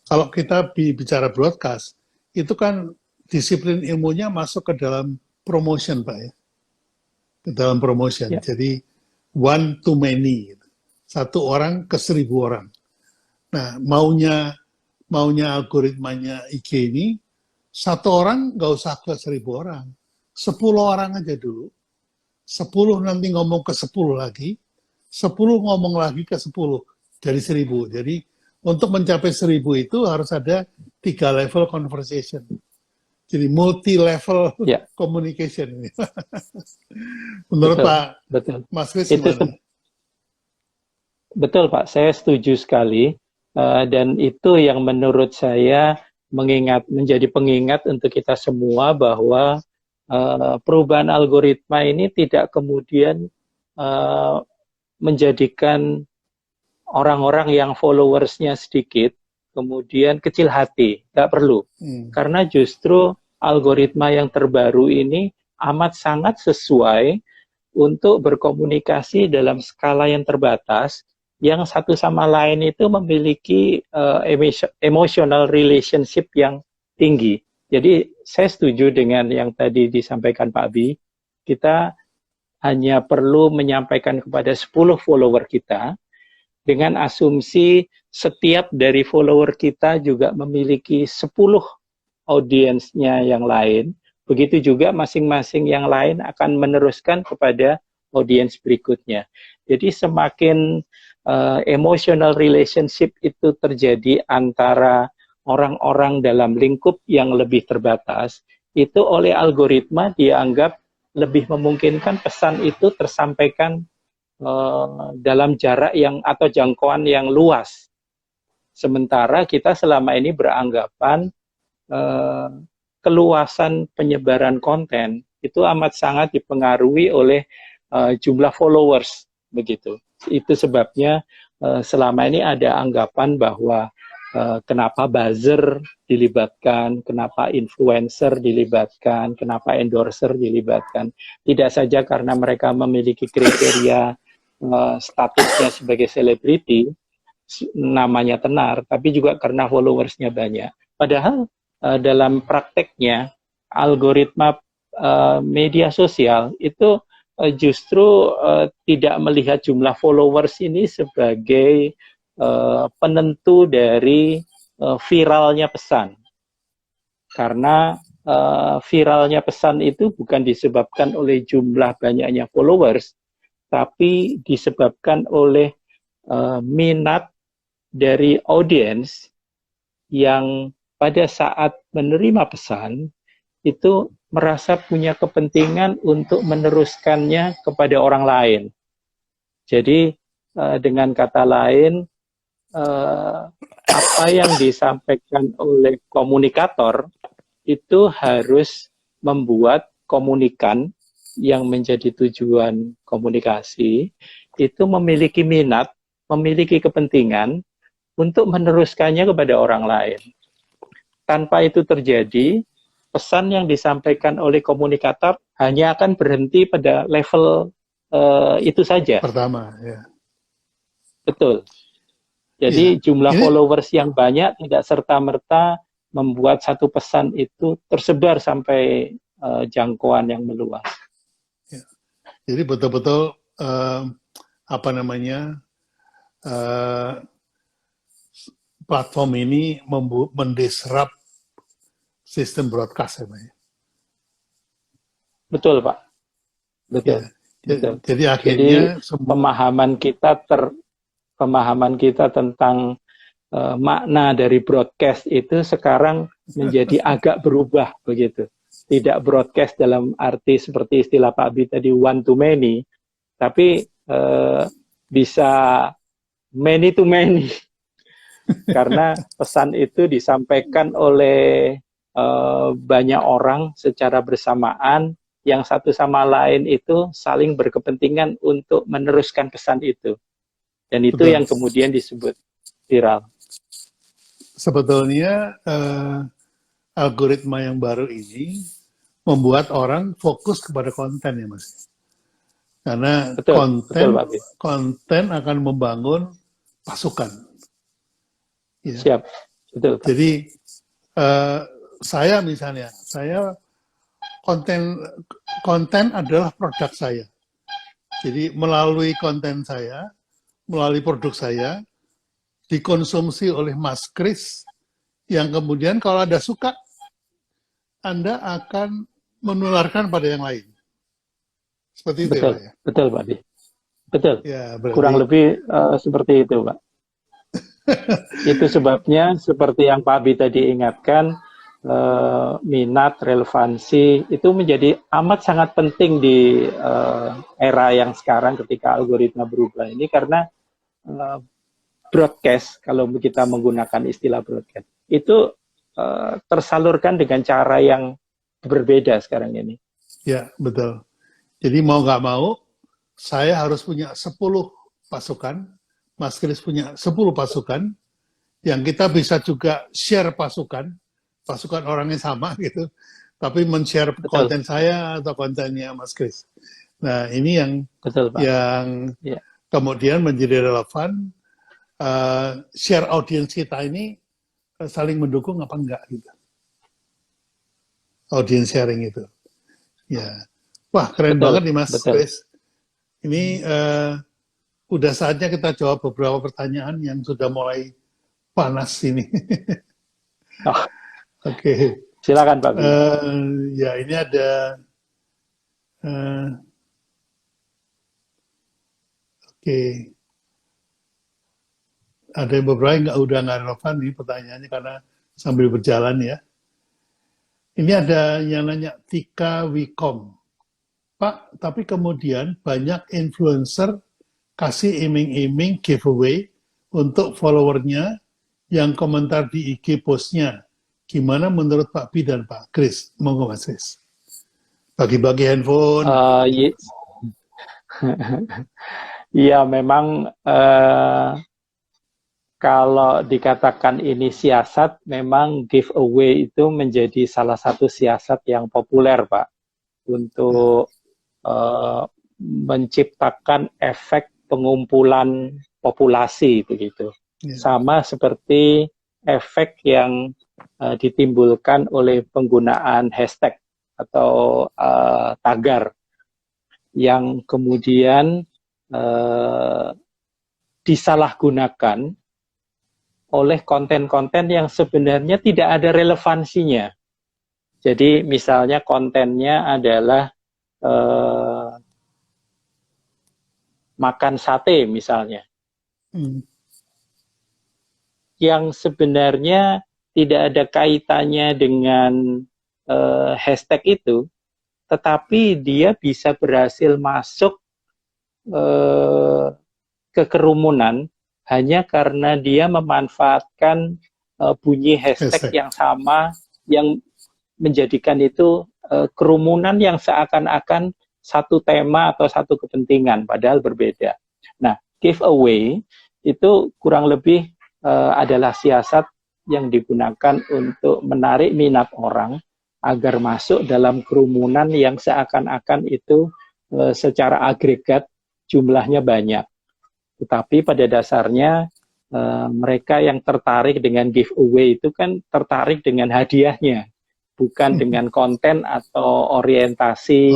kalau kita bicara broadcast, itu kan disiplin ilmunya masuk ke dalam promotion, Pak ya, ke dalam promotion. Jadi one to many, satu orang ke 1000 orang. Nah, maunya algoritmanya IG ini, satu orang nggak usah ke 1.000 orang. 10 orang aja dulu. 10 nanti ngomong ke 10 lagi. 10 ngomong lagi ke 10 dari 1.000. Jadi untuk mencapai 1.000 itu harus ada 3 level conversation. Jadi multi-level Ya, communication ini. Menurut betul, Pak betul. Mas Kris Itu gimana? betul Pak, saya setuju sekali. Dan itu yang menurut saya menjadi pengingat untuk kita semua bahwa perubahan algoritma ini tidak kemudian eh, menjadikan orang-orang yang followersnya sedikit, kemudian kecil hati, nggak perlu. Hmm. Karena justru algoritma yang terbaru ini amat sangat sesuai untuk berkomunikasi dalam skala yang terbatas, yang satu sama lain itu memiliki emotional relationship yang tinggi. Jadi saya setuju dengan yang tadi disampaikan Pak Abi, kita hanya perlu menyampaikan kepada 10 follower kita, dengan asumsi setiap dari follower kita juga memiliki 10 audiensnya yang lain. Begitu juga masing-masing yang lain akan meneruskan kepada audiens berikutnya. Jadi semakin emotional relationship itu terjadi antara orang-orang dalam lingkup yang lebih terbatas, itu oleh algoritma dianggap lebih memungkinkan pesan itu tersampaikan dalam jarak yang atau jangkauan yang luas. Sementara kita selama ini beranggapan eh, keluasan penyebaran konten itu amat sangat dipengaruhi oleh jumlah followers begitu. Itu sebabnya selama ini ada anggapan bahwa kenapa buzzer dilibatkan, kenapa influencer dilibatkan, kenapa endorser dilibatkan. Tidak saja karena mereka memiliki kriteria statusnya sebagai selebriti, namanya tenar, tapi juga karena followersnya banyak. Padahal dalam prakteknya algoritma media sosial itu justru tidak melihat jumlah followers ini sebagai penentu dari viralnya pesan. Karena viralnya pesan itu bukan disebabkan oleh jumlah banyaknya followers, tapi disebabkan oleh minat dari audiens yang pada saat menerima pesan itu merasa punya kepentingan untuk meneruskannya kepada orang lain. Jadi dengan kata lain, apa yang disampaikan oleh komunikator itu harus membuat komunikan yang menjadi tujuan komunikasi itu memiliki minat, memiliki kepentingan untuk meneruskannya kepada orang lain. Tanpa itu terjadi, pesan yang disampaikan oleh komunikator hanya akan berhenti pada level itu saja. Pertama, ya. Betul. Iya. Jadi jumlah Ini followers yang banyak tidak serta-merta membuat satu pesan itu tersebar sampai jangkauan yang meluas. ya. Jadi betul-betul apa namanya platform ini mendisrupt sistem broadcast ya, Pak. Betul, Pak. Ya. Betul. Betul. Jadi Jadi akhirnya semua pemahaman kita tentang makna dari broadcast itu sekarang menjadi agak berubah begitu. Tidak broadcast dalam arti seperti istilah Pak Abi tadi one to many, tapi bisa many to many karena pesan itu disampaikan oleh banyak orang secara bersamaan yang satu sama lain itu saling berkepentingan untuk meneruskan pesan itu. Dan itu betul. yang kemudian disebut viral. Sebetulnya algoritma yang baru ini membuat orang fokus kepada konten ya Mas. Karena Betul, betul Pak Abi. konten akan membangun pasukan. Ya. Siap, betul Pak. Jadi saya misalnya, saya konten adalah produk saya. Jadi melalui konten saya, melalui produk saya dikonsumsi oleh Mas Kris, yang kemudian kalau Anda suka, Anda akan menularkan pada yang lain. Seperti itu ya, Betul, Pak ya? betul Pak Bi. Betul. Ya, Kurang berarti lebih seperti itu, Pak. Itu sebabnya seperti yang Pak Abi tadi ingatkan, minat, relevansi itu menjadi amat sangat penting di era yang sekarang ketika algoritma berubah ini, karena eh, broadcast, kalau kita menggunakan istilah broadcast, itu tersalurkan dengan cara yang berbeda sekarang ini. ya, betul. Jadi mau nggak mau, saya harus punya 10 pasukan, Mas Kris punya 10 pasukan, yang kita bisa juga share pasukan orangnya sama gitu, tapi men-share Betul, konten saya atau kontennya Mas Kris. Nah, ini betul Pak. yang Ya, kemudian menjadi relevan, share audiens kita ini saling mendukung apa enggak gitu. Audience sharing itu. Ya. Wah, keren betul, banget nih Mas betul. Kris. Ini udah saatnya kita jawab beberapa pertanyaan yang sudah mulai panas ini. Oh, Oke. silakan Pak Bi. Ya, ini ada eh, oke. Ada yang beberapa yang udah nggak relevan nih pertanyaannya karena sambil berjalan ya. Ini ada yang nanya Tika Wikom. Pak, tapi kemudian banyak influencer kasih iming-iming giveaway untuk followernya yang komentar di IG postnya. Gimana menurut Pak Bi dan Pak Kris? Monggo Mas Kris. Bagi-bagi handphone. Iya, memang kalau dikatakan ini siasat, memang giveaway itu menjadi salah satu siasat yang populer, Pak, untuk menciptakan efek pengumpulan populasi begitu. Ya. Sama seperti efek yang ditimbulkan oleh penggunaan hashtag atau tagar yang kemudian disalahgunakan oleh konten-konten yang sebenarnya tidak ada relevansinya. Jadi misalnya kontennya adalah makan sate misalnya, yang sebenarnya tidak ada kaitannya dengan hashtag itu, tetapi dia bisa berhasil masuk ke kerumunan hanya karena dia memanfaatkan bunyi hashtag yang sama, yang menjadikan itu kerumunan yang seakan-akan satu tema atau satu kepentingan, padahal berbeda. Nah, giveaway itu kurang lebih adalah siasat yang digunakan untuk menarik minat orang agar masuk dalam kerumunan yang seakan-akan itu secara agregat jumlahnya banyak. Tetapi pada dasarnya mereka yang tertarik dengan giveaway itu kan tertarik dengan hadiahnya, bukan dengan konten atau orientasi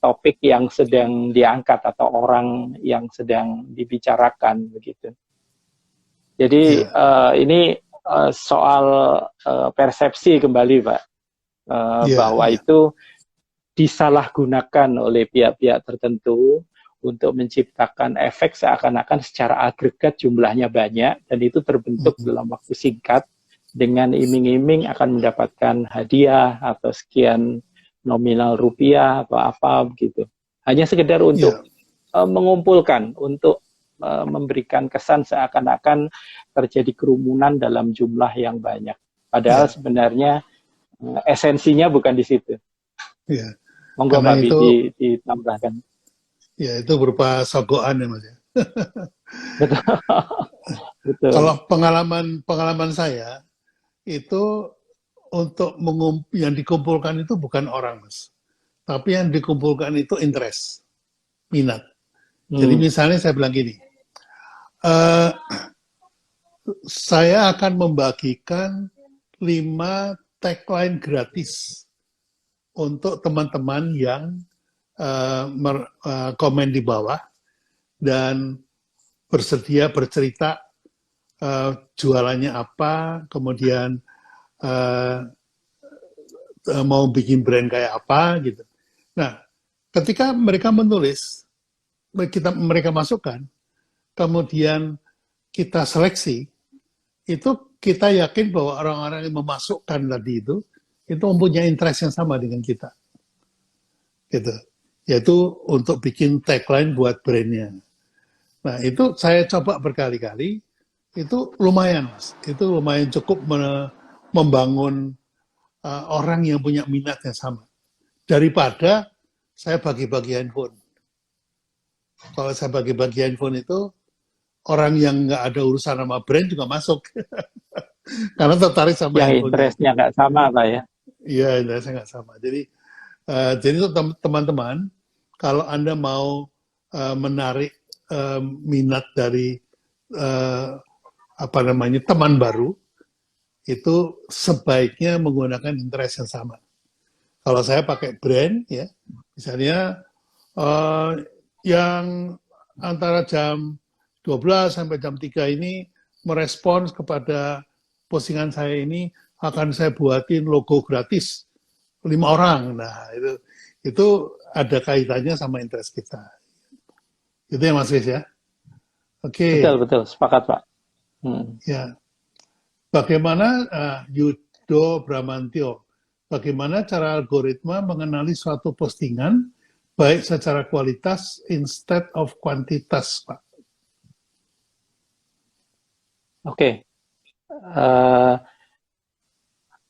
topik yang sedang diangkat atau orang yang sedang dibicarakan begitu. Jadi ini soal persepsi kembali, Pak, bahwa itu disalahgunakan oleh pihak-pihak tertentu untuk menciptakan efek seakan-akan secara agregat jumlahnya banyak, dan itu terbentuk dalam waktu singkat dengan iming-iming akan mendapatkan hadiah atau sekian nominal rupiah atau apa begitu. Hanya sekedar untuk mengumpulkan, untuk memberikan kesan seakan-akan terjadi kerumunan dalam jumlah yang banyak. Padahal sebenarnya esensinya bukan di situ. Monggo Pak Bi ditambahkan. Ya, itu berupa sogokan ya Mas ya. Betul. Betul. Kalau pengalaman saya itu untuk yang dikumpulkan itu bukan orang Mas, tapi yang dikumpulkan itu interest, minat. Jadi misalnya saya bilang gini, saya akan membagikan 5 tagline gratis untuk teman-teman yang komen di bawah dan bersedia bercerita jualannya apa, kemudian uh, mau bikin brand kayak apa gitu. Nah, ketika mereka menulis, mereka masukkan, kemudian kita seleksi, itu kita yakin bahwa orang-orang yang memasukkan tadi itu mempunyai interest yang sama dengan kita, gitu. Yaitu untuk bikin tagline buat brandnya. Nah, itu saya coba berkali-kali, itu lumayan, Mas. Itu lumayan cukup membangun orang yang punya minat yang sama. Daripada saya bagi-bagi handphone. Kalau saya bagi-bagi handphone itu, orang yang nggak ada urusan sama brand juga masuk. Karena tertarik sama Yang handphone. interestnya nggak sama, Pak ya? Iya, interestnya nggak sama. Jadi untuk teman-teman, kalau Anda mau menarik minat dari teman baru, itu sebaiknya menggunakan interest yang sama. Kalau saya pakai brand, ya, misalnya yang antara jam 12 sampai jam 3 ini merespons kepada postingan saya ini, akan saya buatin logo gratis 5 orang. Nah, itu ada kaitannya sama interest kita. Itu ya Mas Riz ya. Oke. Betul, sepakat Pak. Ya. Bagaimana Yudo Bramantio, bagaimana cara algoritma mengenali suatu postingan baik secara kualitas instead of kuantitas, Pak? Oke.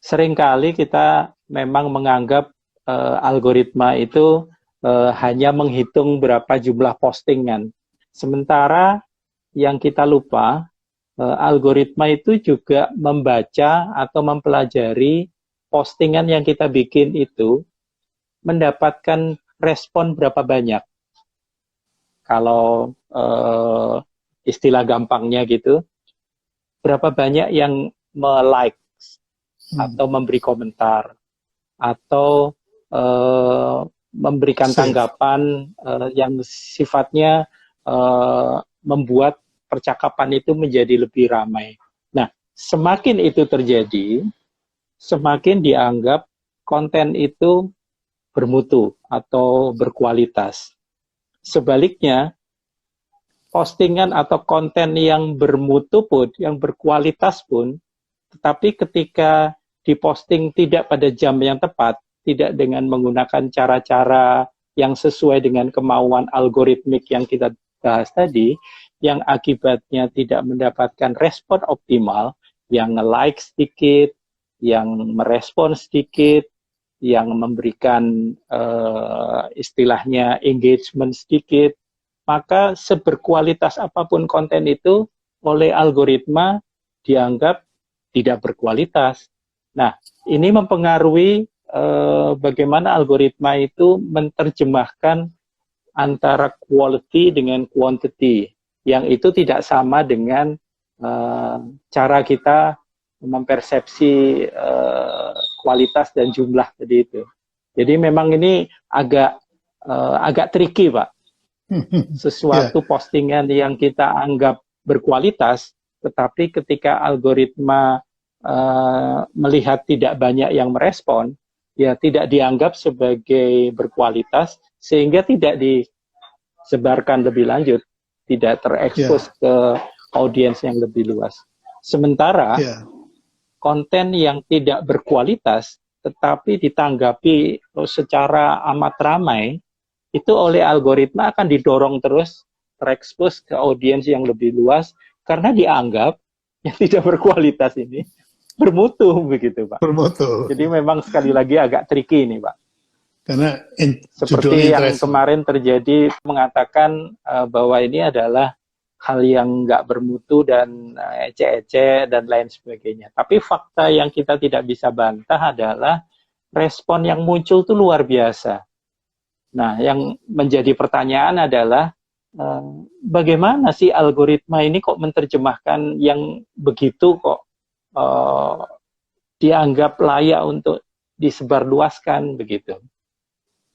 Seringkali kita memang menganggap algoritma itu hanya menghitung berapa jumlah postingan. Sementara yang kita lupa, algoritma itu juga membaca atau mempelajari postingan yang kita bikin itu mendapatkan respon berapa banyak. Kalau istilah gampangnya gitu, berapa banyak yang me-like atau memberi komentar atau memberikan tanggapan yang sifatnya membuat percakapan itu menjadi lebih ramai. Nah, semakin itu terjadi, semakin dianggap konten itu bermutu atau berkualitas. Sebaliknya, postingan atau konten yang bermutu pun, yang berkualitas pun, tetapi ketika diposting tidak pada jam yang tepat, tidak dengan menggunakan cara-cara yang sesuai dengan kemauan algoritmik yang kita bahas tadi, yang akibatnya tidak mendapatkan respon optimal, yang nge-like sedikit, yang merespon sedikit, yang memberikan istilahnya engagement sedikit, maka seberkualitas apapun konten itu oleh algoritma dianggap tidak berkualitas. Nah, ini mempengaruhi bagaimana algoritma itu menerjemahkan antara quality dengan quantity, yang itu tidak sama dengan cara kita mempersepsi kualitas dan jumlah tadi itu. Jadi memang ini agak tricky, Pak. Sesuatu postingan yang kita anggap berkualitas, tetapi ketika algoritma melihat tidak banyak yang merespon, ya tidak dianggap sebagai berkualitas, sehingga tidak disebarkan lebih lanjut, tidak terekspos ke audiens yang lebih luas. Sementara konten yang tidak berkualitas tetapi ditanggapi secara amat ramai, itu oleh algoritma akan didorong terus terekspos ke audiens yang lebih luas, karena dianggap yang tidak berkualitas ini bermutu, begitu Pak. Bermutu. Jadi memang sekali lagi agak tricky ini Pak. Karena seperti yang kemarin terjadi, mengatakan bahwa ini adalah hal yang nggak bermutu dan ece-ece dan lain sebagainya. Tapi fakta yang kita tidak bisa bantah adalah respon yang muncul itu luar biasa. Nah, yang menjadi pertanyaan adalah bagaimana sih algoritma ini kok menerjemahkan yang begitu kok dianggap layak untuk disebarluaskan begitu.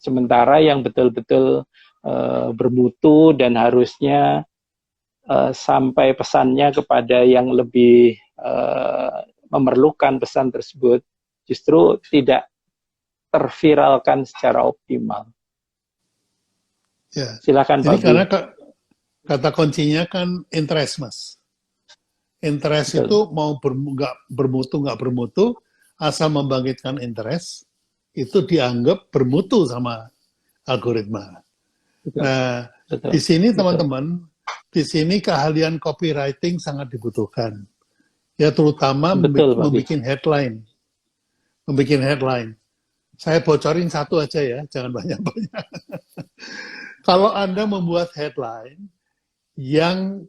Sementara yang betul-betul bermutu dan harusnya sampai pesannya kepada yang lebih memerlukan pesan tersebut, justru tidak terviralkan secara optimal. Ya. Silakan Jadi Pak karena Bi. kata kuncinya kan interest, Mas. Interest Betul. itu mau nggak bermutu, asal membangkitkan interest, itu dianggap bermutu sama algoritma. Betul. Nah, Betul. di sini Betul. teman-teman, di sini keahlian copywriting sangat dibutuhkan. Ya terutama Betul, Pak Bi. membuat headline. Saya bocorin satu aja ya, jangan banyak-banyak. Kalau Anda membuat headline yang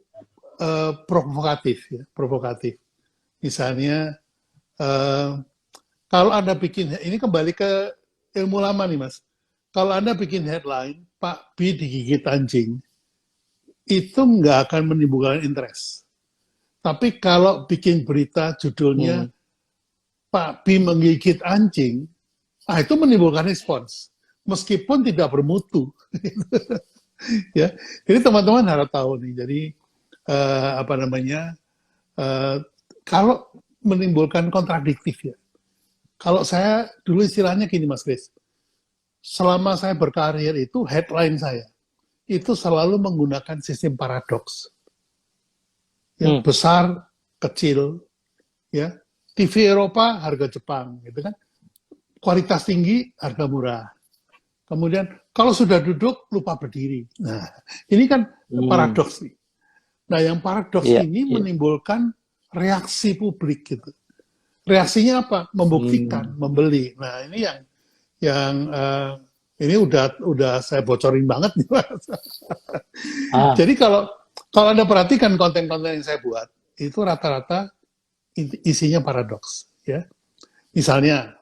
provokatif, misalnya kalau Anda bikin, ini kembali ke ilmu lama nih Mas. Kalau Anda bikin headline, Pak B digigit anjing, itu nggak akan menimbulkan interest. Tapi kalau bikin berita judulnya Pak B menggigit anjing, itu menimbulkan respons, meskipun tidak bermutu. Ya, jadi teman-teman harus tahu nih. Jadi kalau menimbulkan kontradiktif ya. Kalau saya dulu istilahnya gini Mas Chris, selama saya berkarir itu headline saya itu selalu menggunakan sistem paradoks. Ya, besar, kecil, ya. TV Eropa, harga Jepang, gitu kan. Kualitas tinggi, harga murah. Kemudian kalau sudah duduk lupa berdiri. Nah, ini kan paradoks nih. Nah, yang paradoks ini menimbulkan reaksi publik gitu. Reaksinya apa? Membuktikan, membeli. Nah, ini yang ini udah saya bocorin banget nih, Mas. Jadi kalau Anda perhatikan konten-konten yang saya buat, itu rata-rata isinya paradoks, ya. Misalnya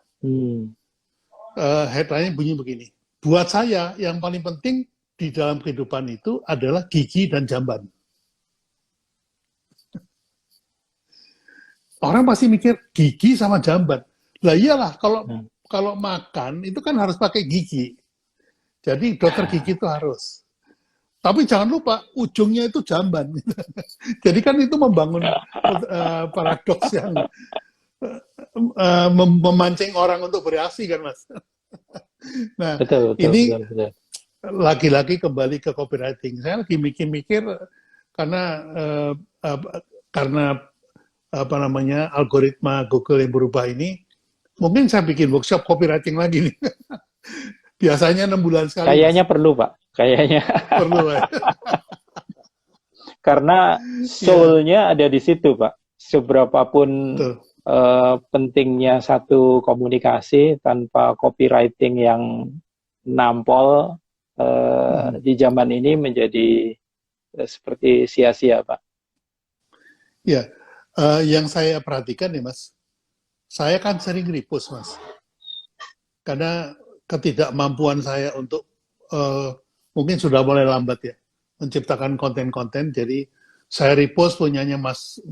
headline-nya bunyi begini. Buat saya yang paling penting di dalam kehidupan itu adalah gigi dan jamban. Orang pasti mikir gigi sama jamban. Lah iyalah kalau makan itu kan harus pakai gigi. Jadi dokter gigi itu harus. Tapi jangan lupa ujungnya itu jamban. Jadi kan itu membangun paradoks yang memancing orang untuk bereaksi kan Mas. Nah, betul. Lagi-lagi kembali ke copywriting. Saya lagi mikir-mikir karena algoritma Google yang berubah ini, mungkin saya bikin workshop copywriting lagi nih. Biasanya 6 bulan sekali. Kayaknya perlu Pak, kayaknya. Perlu ya. Karena soul-nya ada di situ Pak. Seberapapun pentingnya satu komunikasi tanpa copywriting yang nampol di zaman ini menjadi seperti sia-sia Pak. Ya, yang saya perhatikan nih Mas, saya kan sering repost Mas, karena ketidakmampuan saya untuk mungkin sudah mulai lambat ya menciptakan konten-konten, jadi saya repost punyanya Mas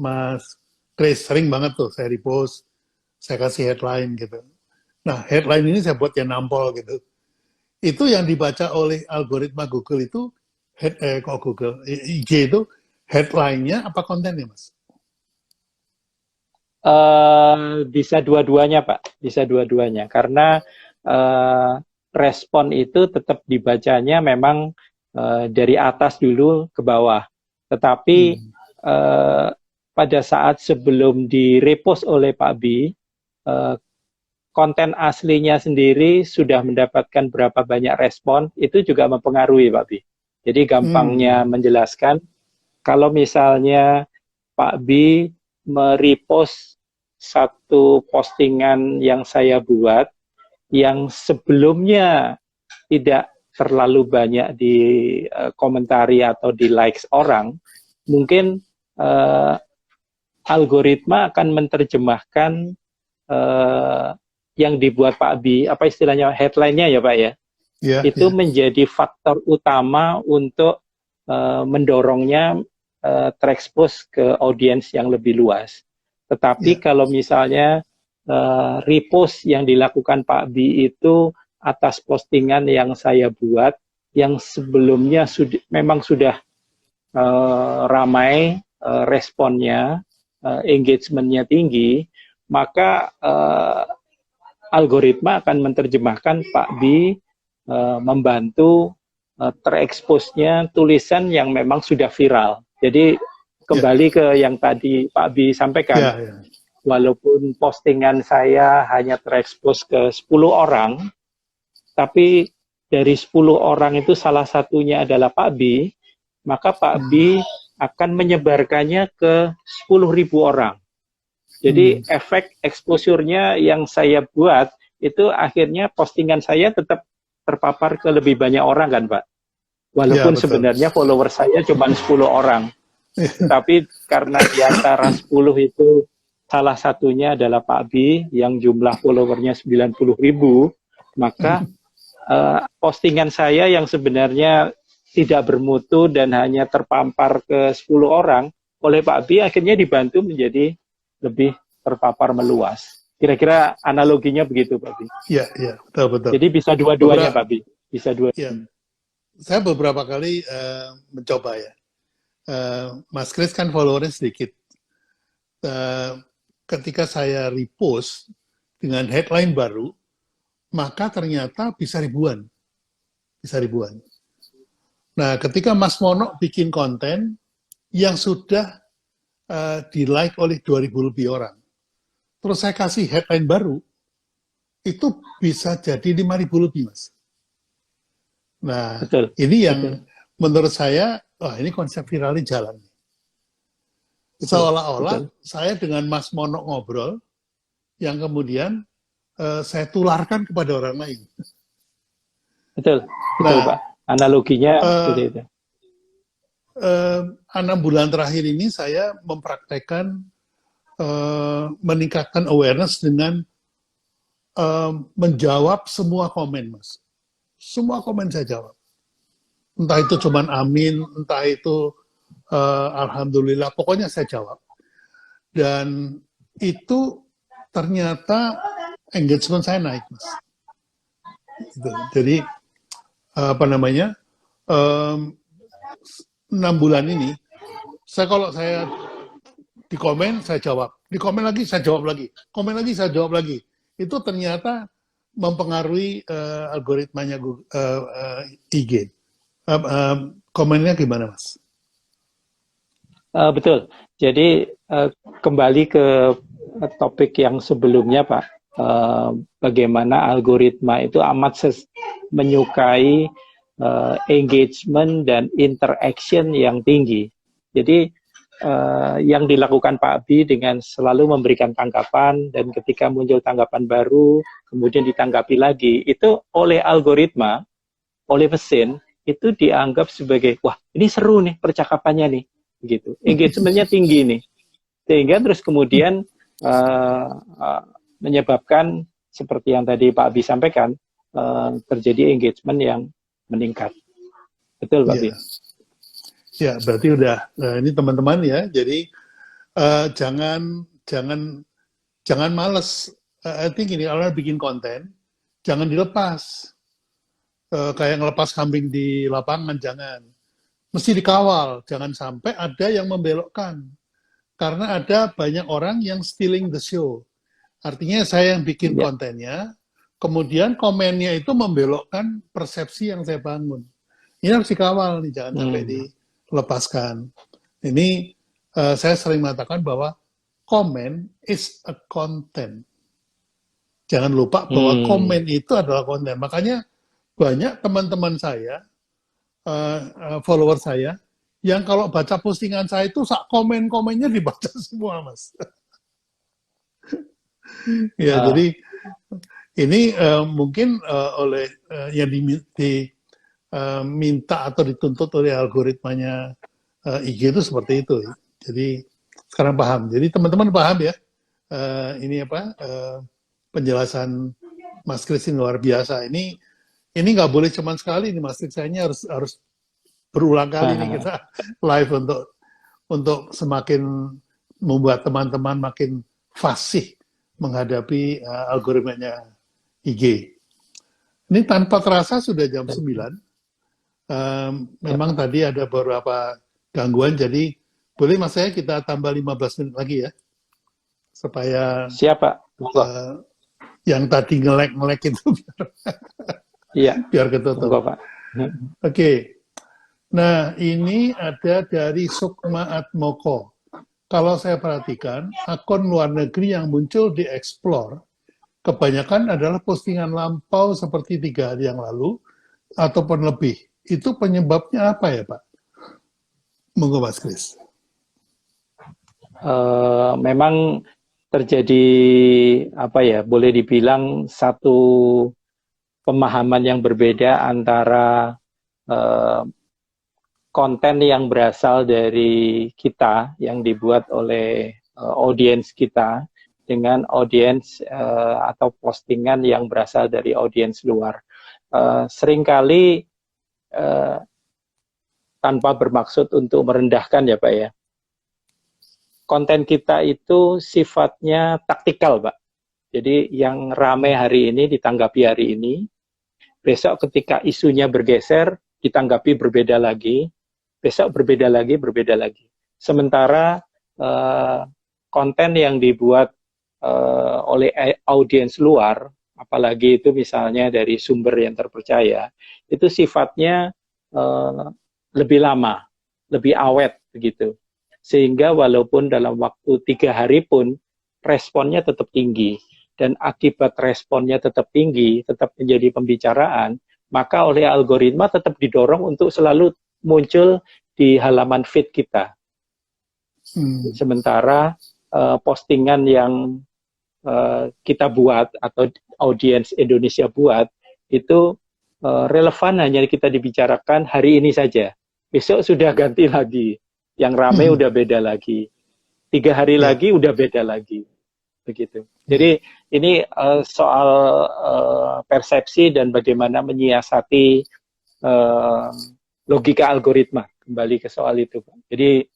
Chris, sering banget tuh saya repost, saya kasih headline gitu. Nah headline ini saya buat yang nampol gitu. Itu yang dibaca oleh algoritma Google itu IG itu headline-nya apa kontennya Mas? Bisa dua-duanya Pak, bisa dua-duanya karena respon itu tetap dibacanya memang dari atas dulu ke bawah, tetapi pada saat sebelum direpost oleh Pak B, konten aslinya sendiri sudah mendapatkan berapa banyak respon, itu juga mempengaruhi Pak B. Jadi gampangnya menjelaskan, kalau misalnya Pak B merepost satu postingan yang saya buat, yang sebelumnya tidak terlalu banyak di komentari atau di likes orang, mungkin algoritma akan menerjemahkan yang dibuat Pak B, apa istilahnya headline-nya ya Pak ya, itu menjadi faktor utama untuk mendorongnya terekspos ke audiens yang lebih luas. Tetapi kalau misalnya repost yang dilakukan Pak B itu atas postingan yang saya buat, yang sebelumnya memang sudah ramai, responnya, engagementnya tinggi, maka algoritma akan menerjemahkan Pak B membantu tereksposnya tulisan yang memang sudah viral. Jadi kembali ke yang tadi Pak B sampaikan, walaupun postingan saya hanya terekspos ke 10 orang, tapi dari 10 orang itu salah satunya adalah Pak B, maka Pak B akan menyebarkannya ke 10.000 orang. Jadi efek exposure-nya yang saya buat itu akhirnya postingan saya tetap terpapar ke lebih banyak orang kan Pak. Walaupun sebenarnya follower saya cuma 10 orang. Tapi karena di antara 10 itu salah satunya adalah Pak B yang jumlah followernya 90.000, maka postingan saya yang sebenarnya tidak bermutu dan hanya terpampar ke 10 orang oleh Pak B akhirnya dibantu menjadi lebih terpapar meluas. Kira-kira analoginya begitu, Pak B. Iya, betul. Jadi bisa dua-duanya, Pak B. Bisa dua. Ya. Saya beberapa kali mencoba ya. Mas Kris kan followernya sedikit. Ketika saya repost dengan headline baru, maka ternyata bisa ribuan. Nah, ketika Mas Mono bikin konten yang sudah di-like oleh 2.000 lebih orang, terus saya kasih headline baru, itu bisa jadi 5.000 lebih, Mas. Nah, ini yang menurut saya, ini konsep viralnya jalan. Seolah-olah saya dengan Mas Mono ngobrol, yang kemudian saya tularkan kepada orang lain. Betul Pak. Analoginya seperti itu. 6 bulan terakhir ini saya mempraktekkan meningkatkan awareness dengan menjawab semua komen, Mas. Semua komen saya jawab. Entah itu cuman amin, entah itu alhamdulillah, pokoknya saya jawab. Dan itu ternyata engagement saya naik, Mas. Jadi, 6 bulan ini, kalau saya di komen, saya jawab. Di komen lagi, saya jawab lagi. Komen lagi, saya jawab lagi. Itu ternyata mempengaruhi algoritmanya IG. Komennya gimana, Mas? Betul. Jadi kembali ke topik yang sebelumnya, Pak. Bagaimana algoritma itu amat menyukai engagement dan interaction yang tinggi. Jadi yang dilakukan Pak B dengan selalu memberikan tanggapan dan ketika muncul tanggapan baru kemudian ditanggapi lagi, itu oleh algoritma, oleh mesin itu dianggap sebagai wah ini seru nih percakapannya nih, gitu. Engagementnya tinggi nih, sehingga terus kemudian menyebabkan seperti yang tadi Pak B sampaikan terjadi engagement yang meningkat. Betul Pak B. Ya, berarti udah ini teman-teman ya. Jadi jangan males. I think ini kalau bikin konten jangan dilepas. Kayak ngelepas kambing di lapangan, jangan. Mesti dikawal, jangan sampai ada yang membelokkan. Karena ada banyak orang yang stealing the show. Artinya saya yang bikin kontennya, kemudian komennya itu membelokkan persepsi yang saya bangun. Ini harus dikawal nih, jangan sampai dilepaskan. Ini saya sering mengatakan bahwa komen is a content. Jangan lupa bahwa komen itu adalah konten. Makanya banyak teman-teman saya, follower saya, yang kalau baca postingan saya itu komen-komennya dibaca semua, Mas. Ya, jadi ini mungkin oleh yang diminta atau dituntut oleh algoritmanya IG itu seperti itu. Jadi sekarang paham. Jadi teman-teman paham ya. Ini apa penjelasan Mas Kris ini luar biasa. Ini nggak boleh cuma sekali nih Mas Kris. Saya harus berulang kali nih kita live untuk semakin membuat teman-teman makin fasih menghadapi algoritmanya IG. Ini tanpa terasa sudah jam 9. Memang tadi ada beberapa gangguan. Jadi boleh mas saya kita tambah 15 menit lagi ya, supaya Siapa? Monggo. yang tadi ngelek-ngelek itu Iya, biar ketutup. monggo Pak. Oke. Nah, ini ada dari Sukma Atmoko. Kalau saya perhatikan, akun luar negeri yang muncul di Explore, kebanyakan adalah postingan lampau seperti 3 hari yang lalu, ataupun lebih. Itu penyebabnya apa ya, Pak? Monggo, Mas Kris. Memang terjadi apa ya, boleh dibilang satu pemahaman yang berbeda antara konten yang berasal dari kita, yang dibuat oleh audiens kita, dengan audiens atau postingan yang berasal dari audiens luar. Seringkali tanpa bermaksud untuk merendahkan ya Pak ya, konten kita itu sifatnya taktikal Pak. Jadi yang ramai hari ini ditanggapi hari ini, besok ketika isunya bergeser ditanggapi berbeda lagi, besok berbeda lagi, berbeda lagi. Sementara konten yang dibuat oleh audiens luar, apalagi itu misalnya dari sumber yang terpercaya, itu sifatnya lebih lama, lebih awet begitu. Sehingga walaupun dalam waktu 3 hari pun responnya tetap tinggi, dan akibat responnya tetap tinggi, tetap menjadi pembicaraan, maka oleh algoritma tetap didorong untuk selalu muncul di halaman feed kita. Sementara postingan yang kita buat atau audiens Indonesia buat itu relevan hanya kita dibicarakan hari ini saja. Besok sudah ganti lagi, yang ramai udah beda lagi. 3 hari lagi udah beda lagi, begitu. Jadi ini soal persepsi dan bagaimana menyiasati logika algoritma. Kembali ke soal itu, Pak. Jadi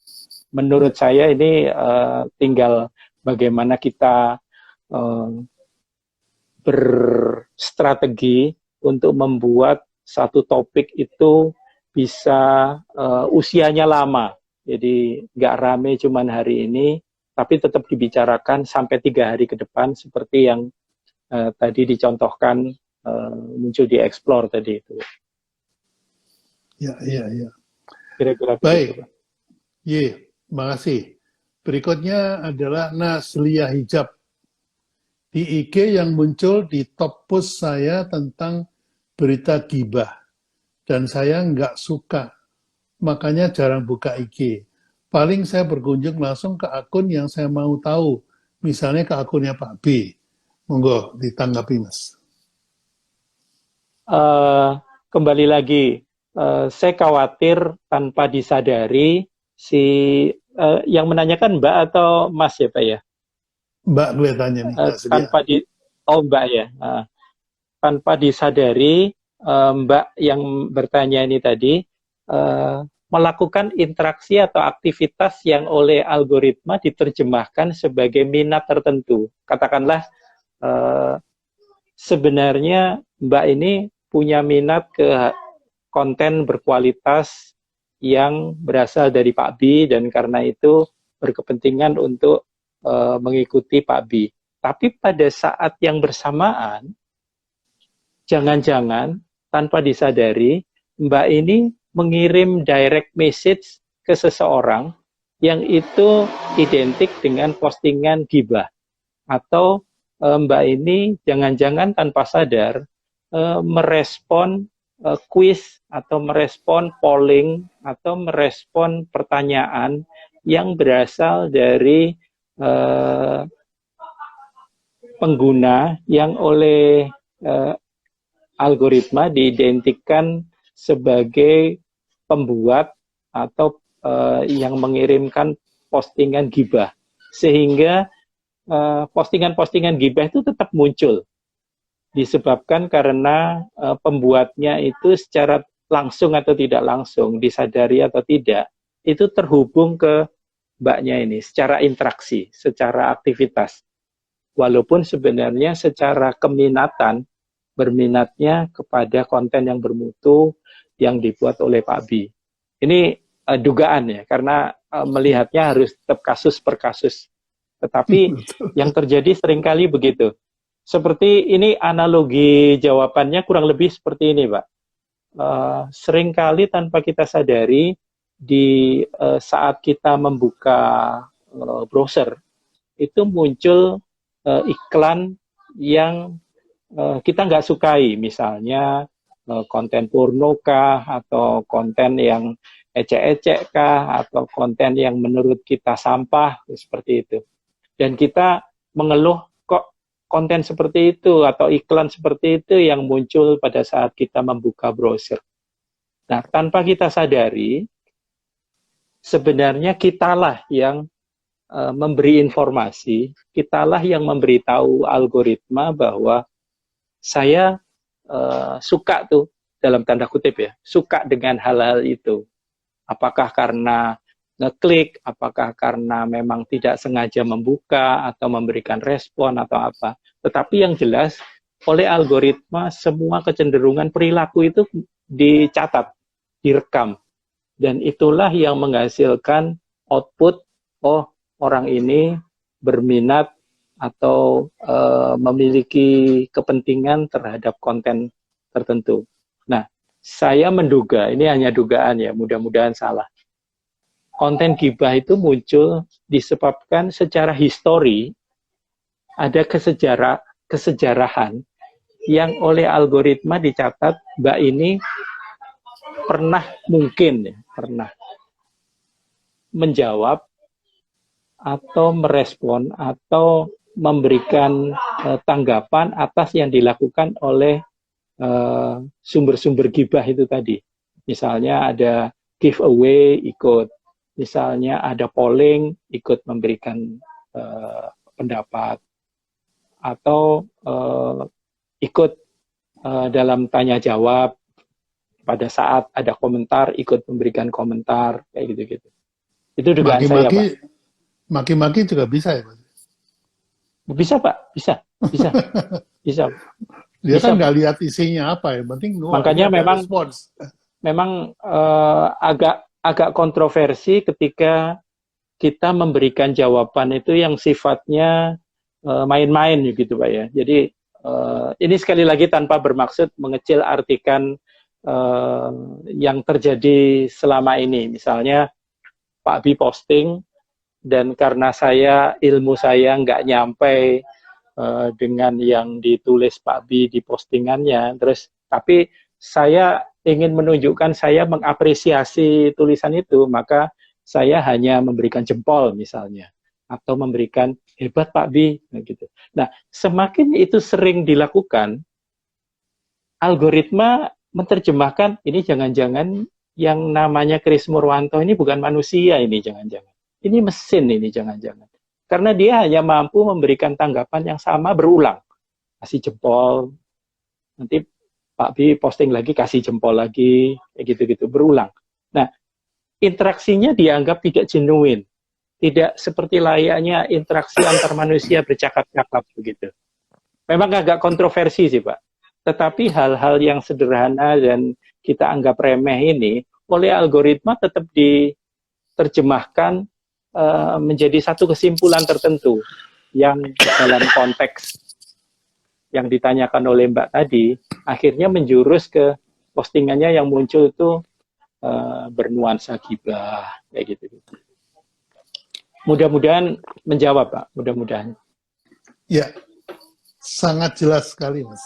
menurut saya ini tinggal bagaimana kita berstrategi untuk membuat satu topik itu bisa usianya lama. Jadi nggak rame cuman hari ini, tapi tetap dibicarakan sampai 3 hari ke depan seperti yang tadi dicontohkan muncul di Explore tadi itu. Ya. Kira-kira baik. Makasih. Berikutnya adalah Naslia Hijab. Di IG yang muncul di top post saya tentang berita gibah. Dan saya nggak suka. Makanya jarang buka IG. Paling saya berkunjung langsung ke akun yang saya mau tahu. Misalnya ke akunnya Pak B. Monggo ditanggapi, Mas. Kembali lagi, saya khawatir tanpa disadari yang menanyakan Mbak atau Mas ya Pak ya? Mbak kelihatannya nih. Mbak ya. Tanpa disadari Mbak yang bertanya ini tadi melakukan interaksi atau aktivitas yang oleh algoritma diterjemahkan sebagai minat tertentu. Katakanlah sebenarnya Mbak ini punya minat ke konten berkualitas yang berasal dari Pak B, dan karena itu berkepentingan untuk mengikuti Pak B. Tapi pada saat yang bersamaan, jangan-jangan tanpa disadari, Mbak ini mengirim direct message ke seseorang yang itu identik dengan postingan gibah. Atau Mbak ini jangan-jangan tanpa sadar merespon quiz atau merespon polling atau merespon pertanyaan yang berasal dari pengguna yang oleh algoritma diidentikan sebagai pembuat atau yang mengirimkan postingan gibah, sehingga postingan-postingan gibah itu tetap muncul disebabkan karena pembuatnya itu secara langsung atau tidak langsung, disadari atau tidak, itu terhubung ke Mbaknya ini secara interaksi, secara aktivitas. Walaupun sebenarnya secara keminatan, berminatnya kepada konten yang bermutu yang dibuat oleh Pak B. Ini dugaan ya, karena melihatnya harus tetap kasus per kasus. Tetapi yang terjadi seringkali begitu. Seperti ini analogi jawabannya kurang lebih seperti ini, Pak. Seringkali tanpa kita sadari di saat kita membuka browser itu muncul iklan yang kita nggak sukai, misalnya konten porno kah, atau konten yang ecek-ecek kah, atau konten yang menurut kita sampah, seperti itu. Dan kita mengeluh, kok konten seperti itu atau iklan seperti itu yang muncul pada saat kita membuka browser. Nah, tanpa kita sadari, sebenarnya kitalah yang memberi informasi, kitalah yang memberitahu algoritma bahwa saya suka tuh, dalam tanda kutip ya, suka dengan hal-hal itu. Apakah karena ngeklik, apakah karena memang tidak sengaja membuka atau memberikan respon atau apa. Tetapi yang jelas oleh algoritma semua kecenderungan perilaku itu dicatat, direkam. Dan itulah yang menghasilkan output, oh orang ini berminat atau memiliki kepentingan terhadap konten tertentu. Nah, saya menduga, ini hanya dugaan ya, mudah-mudahan salah. Konten gibah itu muncul disebabkan secara histori ada kesejarahan yang oleh algoritma dicatat, Mbak ini pernah menjawab atau merespon atau memberikan tanggapan atas yang dilakukan oleh sumber-sumber gibah itu tadi. Misalnya ada giveaway, ikut. Misalnya ada polling, ikut memberikan pendapat. Atau ikut dalam tanya jawab, pada saat ada komentar, ikut memberikan komentar, kayak gitu-gitu. Itu dugaan saya, Pak. Maki-maki juga bisa ya, Pak? Bisa, Pak. Bisa. Dia kan nggak lihat isinya apa ya, penting makanya memang agak kontroversi ketika kita memberikan jawaban itu yang sifatnya main-main gitu, Pak ya. Jadi ini sekali lagi tanpa bermaksud mengecil artikan yang terjadi selama ini. Misalnya Pak Bi posting, dan karena ilmu saya nggak nyampe dengan yang ditulis Pak Bi di postingannya, tapi saya ingin menunjukkan saya mengapresiasi tulisan itu, maka saya hanya memberikan jempol misalnya, atau memberikan hebat Pak Bi, gitu. Nah, semakin itu sering dilakukan, algoritma menerjemahkan ini jangan-jangan yang namanya Kris Murwanto ini bukan manusia, ini jangan-jangan. Ini mesin, ini jangan-jangan. Karena dia hanya mampu memberikan tanggapan yang sama berulang. Kasih jempol, nanti Pak Bi posting lagi, kasih jempol lagi, kayak gitu-gitu, berulang. Nah, interaksinya dianggap tidak genuine. Tidak seperti layaknya interaksi antar manusia bercakap-cakap begitu. Memang agak kontroversi sih, Pak. Tetapi hal-hal yang sederhana dan kita anggap remeh ini, oleh algoritma tetap diterjemahkan menjadi satu kesimpulan tertentu yang dalam konteks yang ditanyakan oleh Mbak tadi, akhirnya menjurus ke postingannya yang muncul itu bernuansa gibah, kayak gitu. Mudah-mudahan menjawab, Pak. Mudah-mudahan. Ya, sangat jelas sekali, Mas.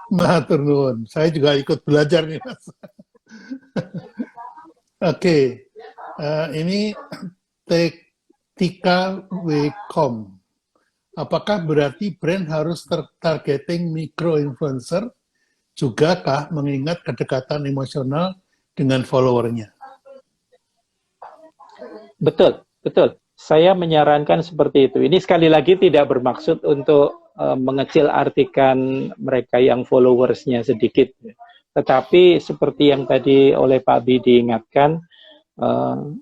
Matur nuwun. Saya juga ikut belajar nih, Mas. Oke. Ini Tika Wcom. Apakah berarti brand harus targeting micro-influencer jugakah mengingat kedekatan emosional dengan followernya? Betul. Saya menyarankan seperti itu. Ini sekali lagi tidak bermaksud untuk mengecil artikan mereka yang followersnya sedikit. Tetapi seperti yang tadi oleh Pak Bi diingatkan,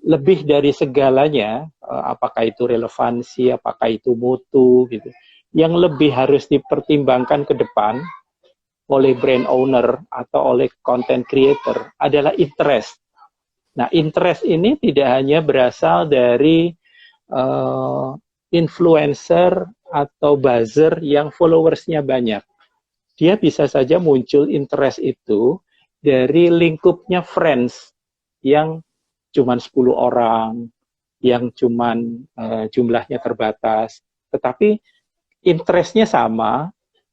lebih dari segalanya, apakah itu relevansi, apakah itu mutu, gitu. Yang lebih harus dipertimbangkan ke depan oleh brand owner atau oleh content creator adalah interest. Nah, interest ini tidak hanya berasal dari influencer atau buzzer yang followersnya banyak. Dia bisa saja muncul interest itu dari lingkupnya friends yang cuman 10 orang, yang cuman jumlahnya terbatas, tetapi interestnya sama,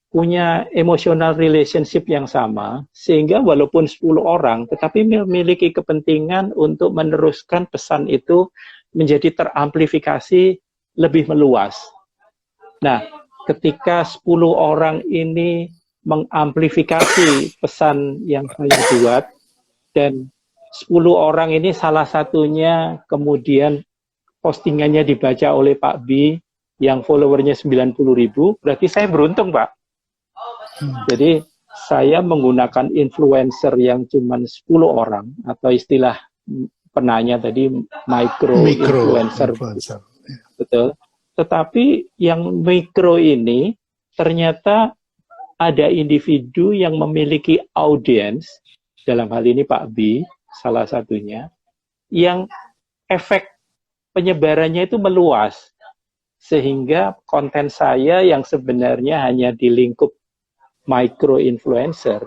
punya emotional relationship yang sama, sehingga walaupun 10 orang, tetapi memiliki kepentingan untuk meneruskan pesan itu menjadi teramplifikasi lebih meluas. Nah, ketika 10 orang ini mengamplifikasi pesan yang saya buat, dan 10 orang ini salah satunya kemudian postingannya dibaca oleh Pak B yang followernya 90.000, berarti saya beruntung, Pak. Jadi saya menggunakan influencer yang cuma 10 orang, atau istilah penanya tadi micro influencer. Betul. Tetapi yang mikro ini ternyata ada individu yang memiliki audiens, dalam hal ini Pak B, salah satunya, yang efek penyebarannya itu meluas. Sehingga konten saya yang sebenarnya hanya di lingkup micro influencer,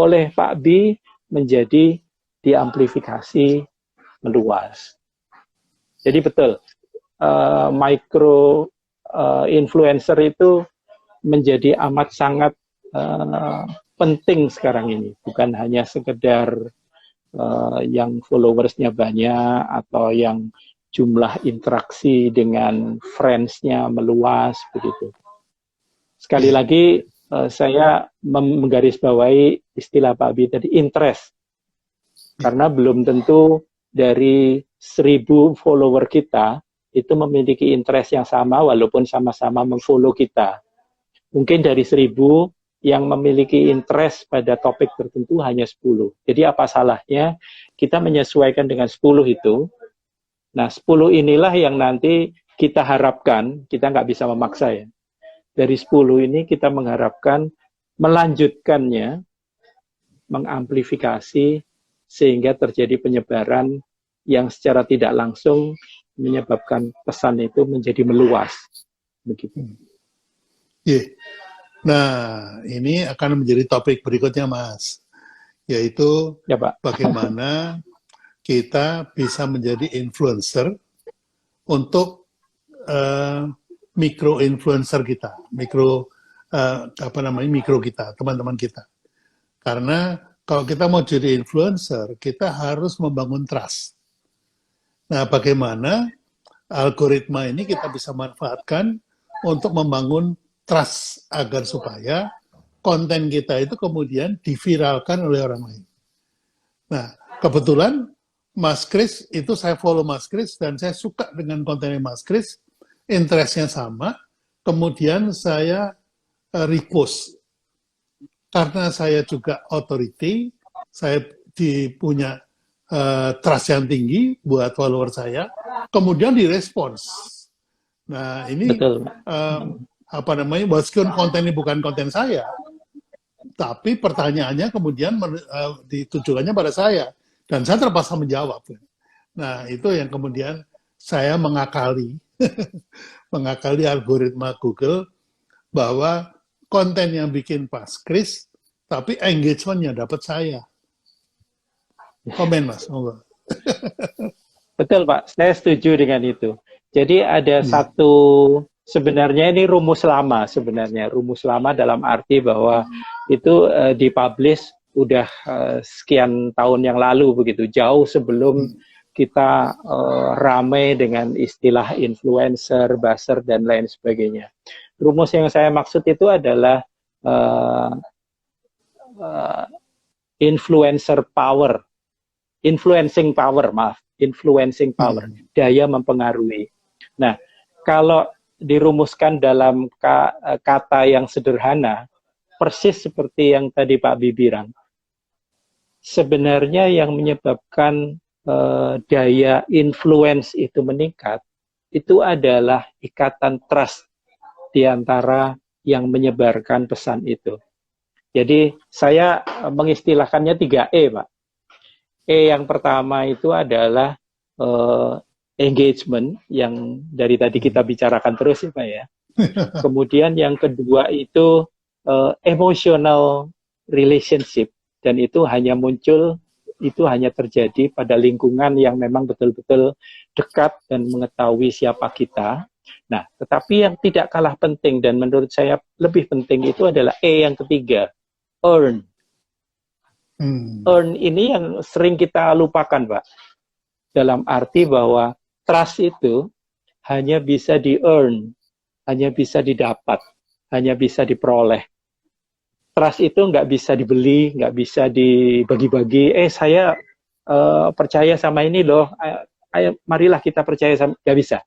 oleh Pak B menjadi diamplifikasi meluas. Jadi betul, micro influencer itu menjadi amat sangat penting sekarang ini, bukan hanya sekedar yang followersnya banyak atau yang jumlah interaksi dengan friends-nya meluas begitu. Sekali lagi saya menggarisbawahi istilah Pak B tadi, interest, karena belum tentu dari 1000 follower kita itu memiliki interest yang sama walaupun sama-sama mengfollow kita. Mungkin dari 1000 yang memiliki interest pada topik tertentu hanya 10. Jadi apa salahnya kita menyesuaikan dengan 10 itu. Nah, 10 inilah yang nanti kita harapkan, kita nggak bisa memaksa ya. Dari 10 ini kita mengharapkan melanjutkannya, mengamplifikasi, sehingga terjadi penyebaran yang secara tidak langsung menyebabkan pesan itu menjadi meluas. Begitu. Yeah. Nah, ini akan menjadi topik berikutnya, Mas. Yaitu ya, Pak, bagaimana kita bisa menjadi influencer untuk mikro influencer kita, mikro kita, teman-teman kita. Karena kalau kita mau jadi influencer, kita harus membangun trust. Nah, bagaimana algoritma ini kita bisa manfaatkan untuk membangun trust agar supaya konten kita itu kemudian diviralkan oleh orang lain. Nah, kebetulan Mas Kris itu saya follow Mas Kris dan saya suka dengan kontennya Mas Kris, interestnya sama, kemudian saya repost. Karena saya juga authority, saya punya trust yang tinggi buat follower saya, kemudian direspons. Nah, ini meskipun konten ini bukan konten saya, tapi pertanyaannya kemudian ditujukannya pada saya, dan saya terpaksa menjawab. Nah, itu yang kemudian saya mengakali algoritma Google bahwa konten yang bikin Mas Kris, tapi engagement-nya dapat saya. Komen, Mas. Betul, Pak. Saya setuju dengan itu. Jadi ada satu, sebenarnya ini rumus lama sebenarnya. Rumus lama dalam arti bahwa itu dipublish udah sekian tahun yang lalu begitu. Jauh sebelum kita ramai dengan istilah influencer, buzzer, dan lain sebagainya. Rumus yang saya maksud itu adalah influencing power, daya mempengaruhi. Nah, kalau dirumuskan dalam kata yang sederhana, persis seperti yang tadi Pak Bi bilang, sebenarnya yang menyebabkan daya influence itu meningkat, itu adalah ikatan trust di antara yang menyebarkan pesan itu. Jadi saya mengistilahkannya 3E, Pak. Yang pertama itu adalah uh, engagement yang dari tadi kita bicarakan terus ya Pak ya. Kemudian yang kedua itu emotional relationship, dan itu hanya muncul, itu hanya terjadi pada lingkungan yang memang betul-betul dekat dan mengetahui siapa kita. Nah, tetapi yang tidak kalah penting dan menurut saya lebih penting itu adalah yang ketiga, earn. Earn ini yang sering kita lupakan, Pak. Dalam arti bahwa trust itu hanya bisa di-earn, hanya bisa didapat, hanya bisa diperoleh. Trust itu nggak bisa dibeli, nggak bisa dibagi-bagi. Saya percaya sama ini loh. Ayo, marilah kita percaya sama. Nggak bisa.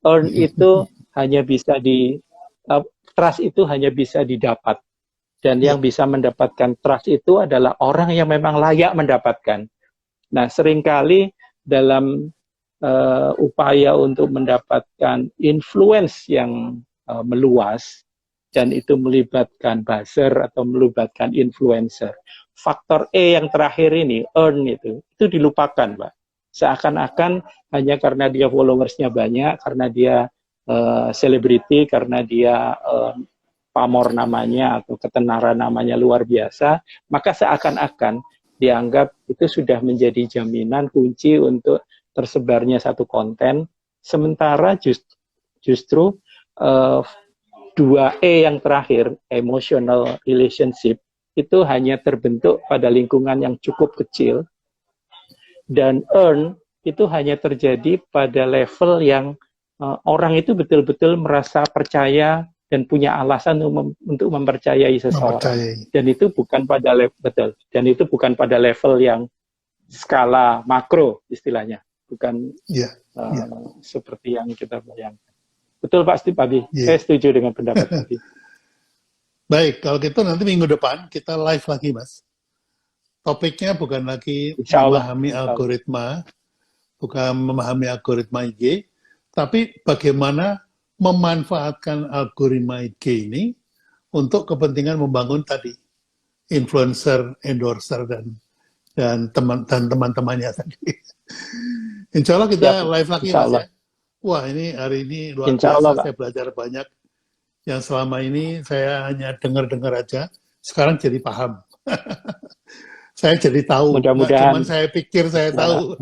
Earn itu hanya bisa trust itu hanya bisa didapat. Dan yang bisa mendapatkan trust itu adalah orang yang memang layak mendapatkan. Nah, seringkali dalam upaya untuk mendapatkan influence yang meluas, dan itu melibatkan buzzer atau melibatkan influencer. Faktor yang terakhir ini, earn itu dilupakan, Pak. Seakan-akan hanya karena dia followersnya banyak, karena dia selebriti, karena dia pamor namanya atau ketenaran namanya luar biasa, maka seakan-akan dianggap itu sudah menjadi jaminan kunci untuk tersebarnya satu konten. Sementara justru 2E yang terakhir, emotional relationship, itu hanya terbentuk pada lingkungan yang cukup kecil, dan earn itu hanya terjadi pada level yang orang itu betul-betul merasa percaya dan punya alasan untuk mempercayai seseorang. Dan itu bukan pada level yang skala makro istilahnya, bukan seperti yang kita bayangkan. Betul Pak Abi, saya setuju dengan pendapat Abi. Baik, kalau gitu nanti minggu depan kita live lagi Mas. Topiknya bukan lagi memahami algoritma, bukan memahami algoritma IG, tapi bagaimana memanfaatkan algoritma IG ini untuk kepentingan membangun tadi influencer, endorser dan teman-temannya tadi. Insya Allah kita live lagi Mas ya. Wah, ini hari ini luar biasa, saya belajar banyak. Yang selama ini saya hanya dengar-dengar aja, sekarang jadi paham. Saya jadi tahu, mudah-mudahan cuman saya pikir saya tahu.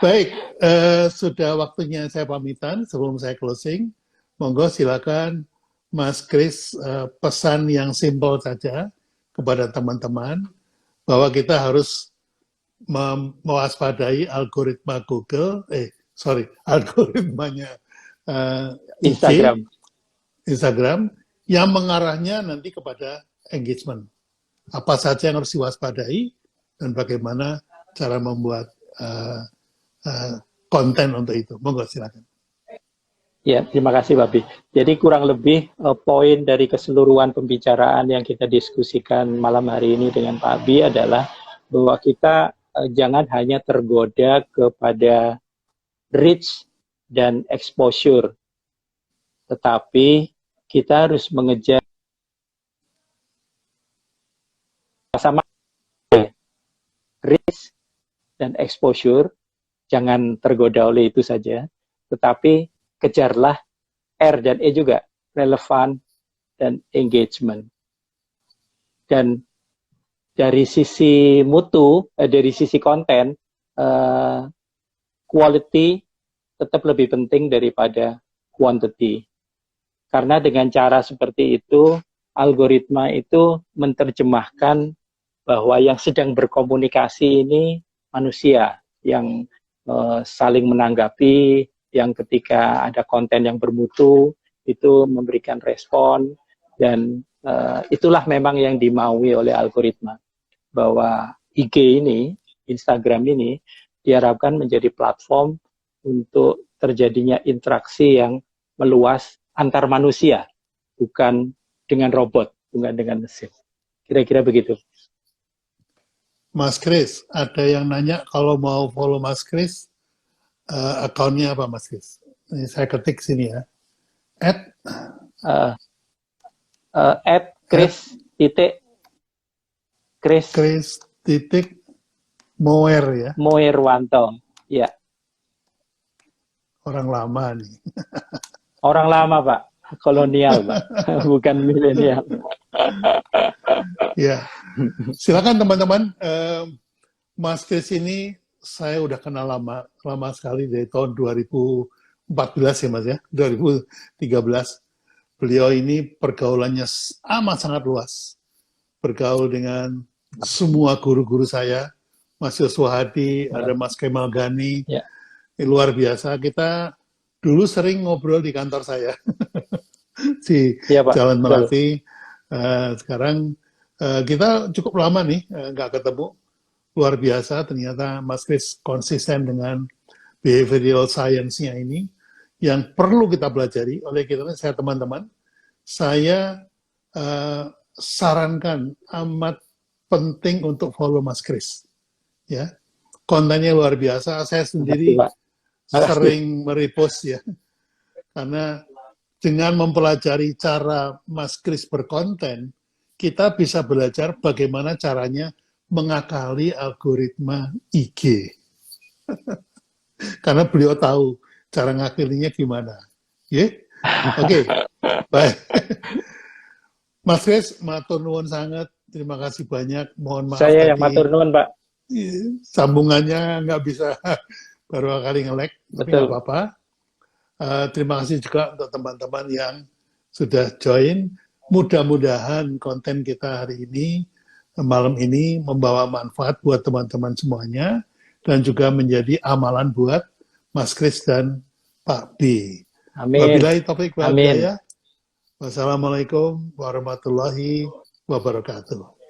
Baik, sudah waktunya saya pamitan. Sebelum saya closing, monggo silakan Mas Kris, pesan yang simpel saja kepada teman-teman bahwa kita harus mewaspadai algoritma Google, algoritmanya Instagram yang mengarahnya nanti kepada engagement. Apa saja yang harus diwaspadai dan bagaimana cara membuat konten untuk itu. Monggo silakan. Ya, terima kasih Babi. Jadi kurang lebih poin dari keseluruhan pembicaraan yang kita diskusikan malam hari ini dengan Pak Abi adalah bahwa kita jangan hanya tergoda kepada reach dan exposure, tetapi kita harus mengejar sama reach dan exposure. Jangan tergoda oleh itu saja, tetapi kejarlah R dan E juga, relevan dan engagement. Dan dari sisi mutu, dari sisi konten, quality tetap lebih penting daripada quantity. Karena dengan cara seperti itu, algoritma itu menerjemahkan bahwa yang sedang berkomunikasi ini manusia yang saling menanggapi, yang ketika ada konten yang bermutu, itu memberikan respon, dan itulah memang yang dimaui oleh algoritma. Bahwa IG ini, Instagram ini, diharapkan menjadi platform untuk terjadinya interaksi yang meluas antar manusia, bukan dengan robot, bukan dengan mesin. Kira-kira begitu. Mas Kris, ada yang nanya kalau mau follow Mas Kris, akunnya apa Mas Kris? Ini saya ketik sini ya. @Kris Chris titik Moer ya, Moerwanto. Ya, orang lama nih. orang lama Pak, kolonial Pak, bukan milenial. Ya, silakan teman-teman. Mas Chris ini saya udah kenal lama sekali dari tahun 2014 ya Mas ya, 2013. Beliau ini pergaulannya amat sangat luas. Bergaul dengan semua guru-guru saya, Mas Yoswa Hadi, ada Mas Kemal Gani, Ya. Luar biasa. Kita dulu sering ngobrol di kantor saya di Iya, Pak. Jalan Melati. Sekarang kita cukup lama nih nggak ketemu. Luar biasa, ternyata Mas Chris konsisten dengan behavioral science-nya ini yang perlu kita pelajari. Oleh karena saya teman-teman, saya sarankan amat penting untuk follow Mas Chris. Ya, kontennya luar biasa. Saya sendiri sering merepost ya, karena dengan mempelajari cara Mas Chris berkonten, kita bisa belajar bagaimana caranya mengakali algoritma IG. Karena beliau tahu cara ngakalinya gimana. Oke, baik. Mas Chris, matur nuwun sangat. Terima kasih banyak. Mohon maaf saya yang tadi matur nuwun, Pak. sambungannya nggak bisa baru kali nge-lag, tapi nggak apa-apa. Terima kasih juga untuk teman-teman yang sudah join. Mudah-mudahan konten kita hari ini, malam ini, membawa manfaat buat teman-teman semuanya, dan juga menjadi amalan buat Mas Chris dan Pak B. Amin. Wabillahi taufiq wal Amin. hidayah. Wassalamualaikum warahmatullahi wabarakatuh.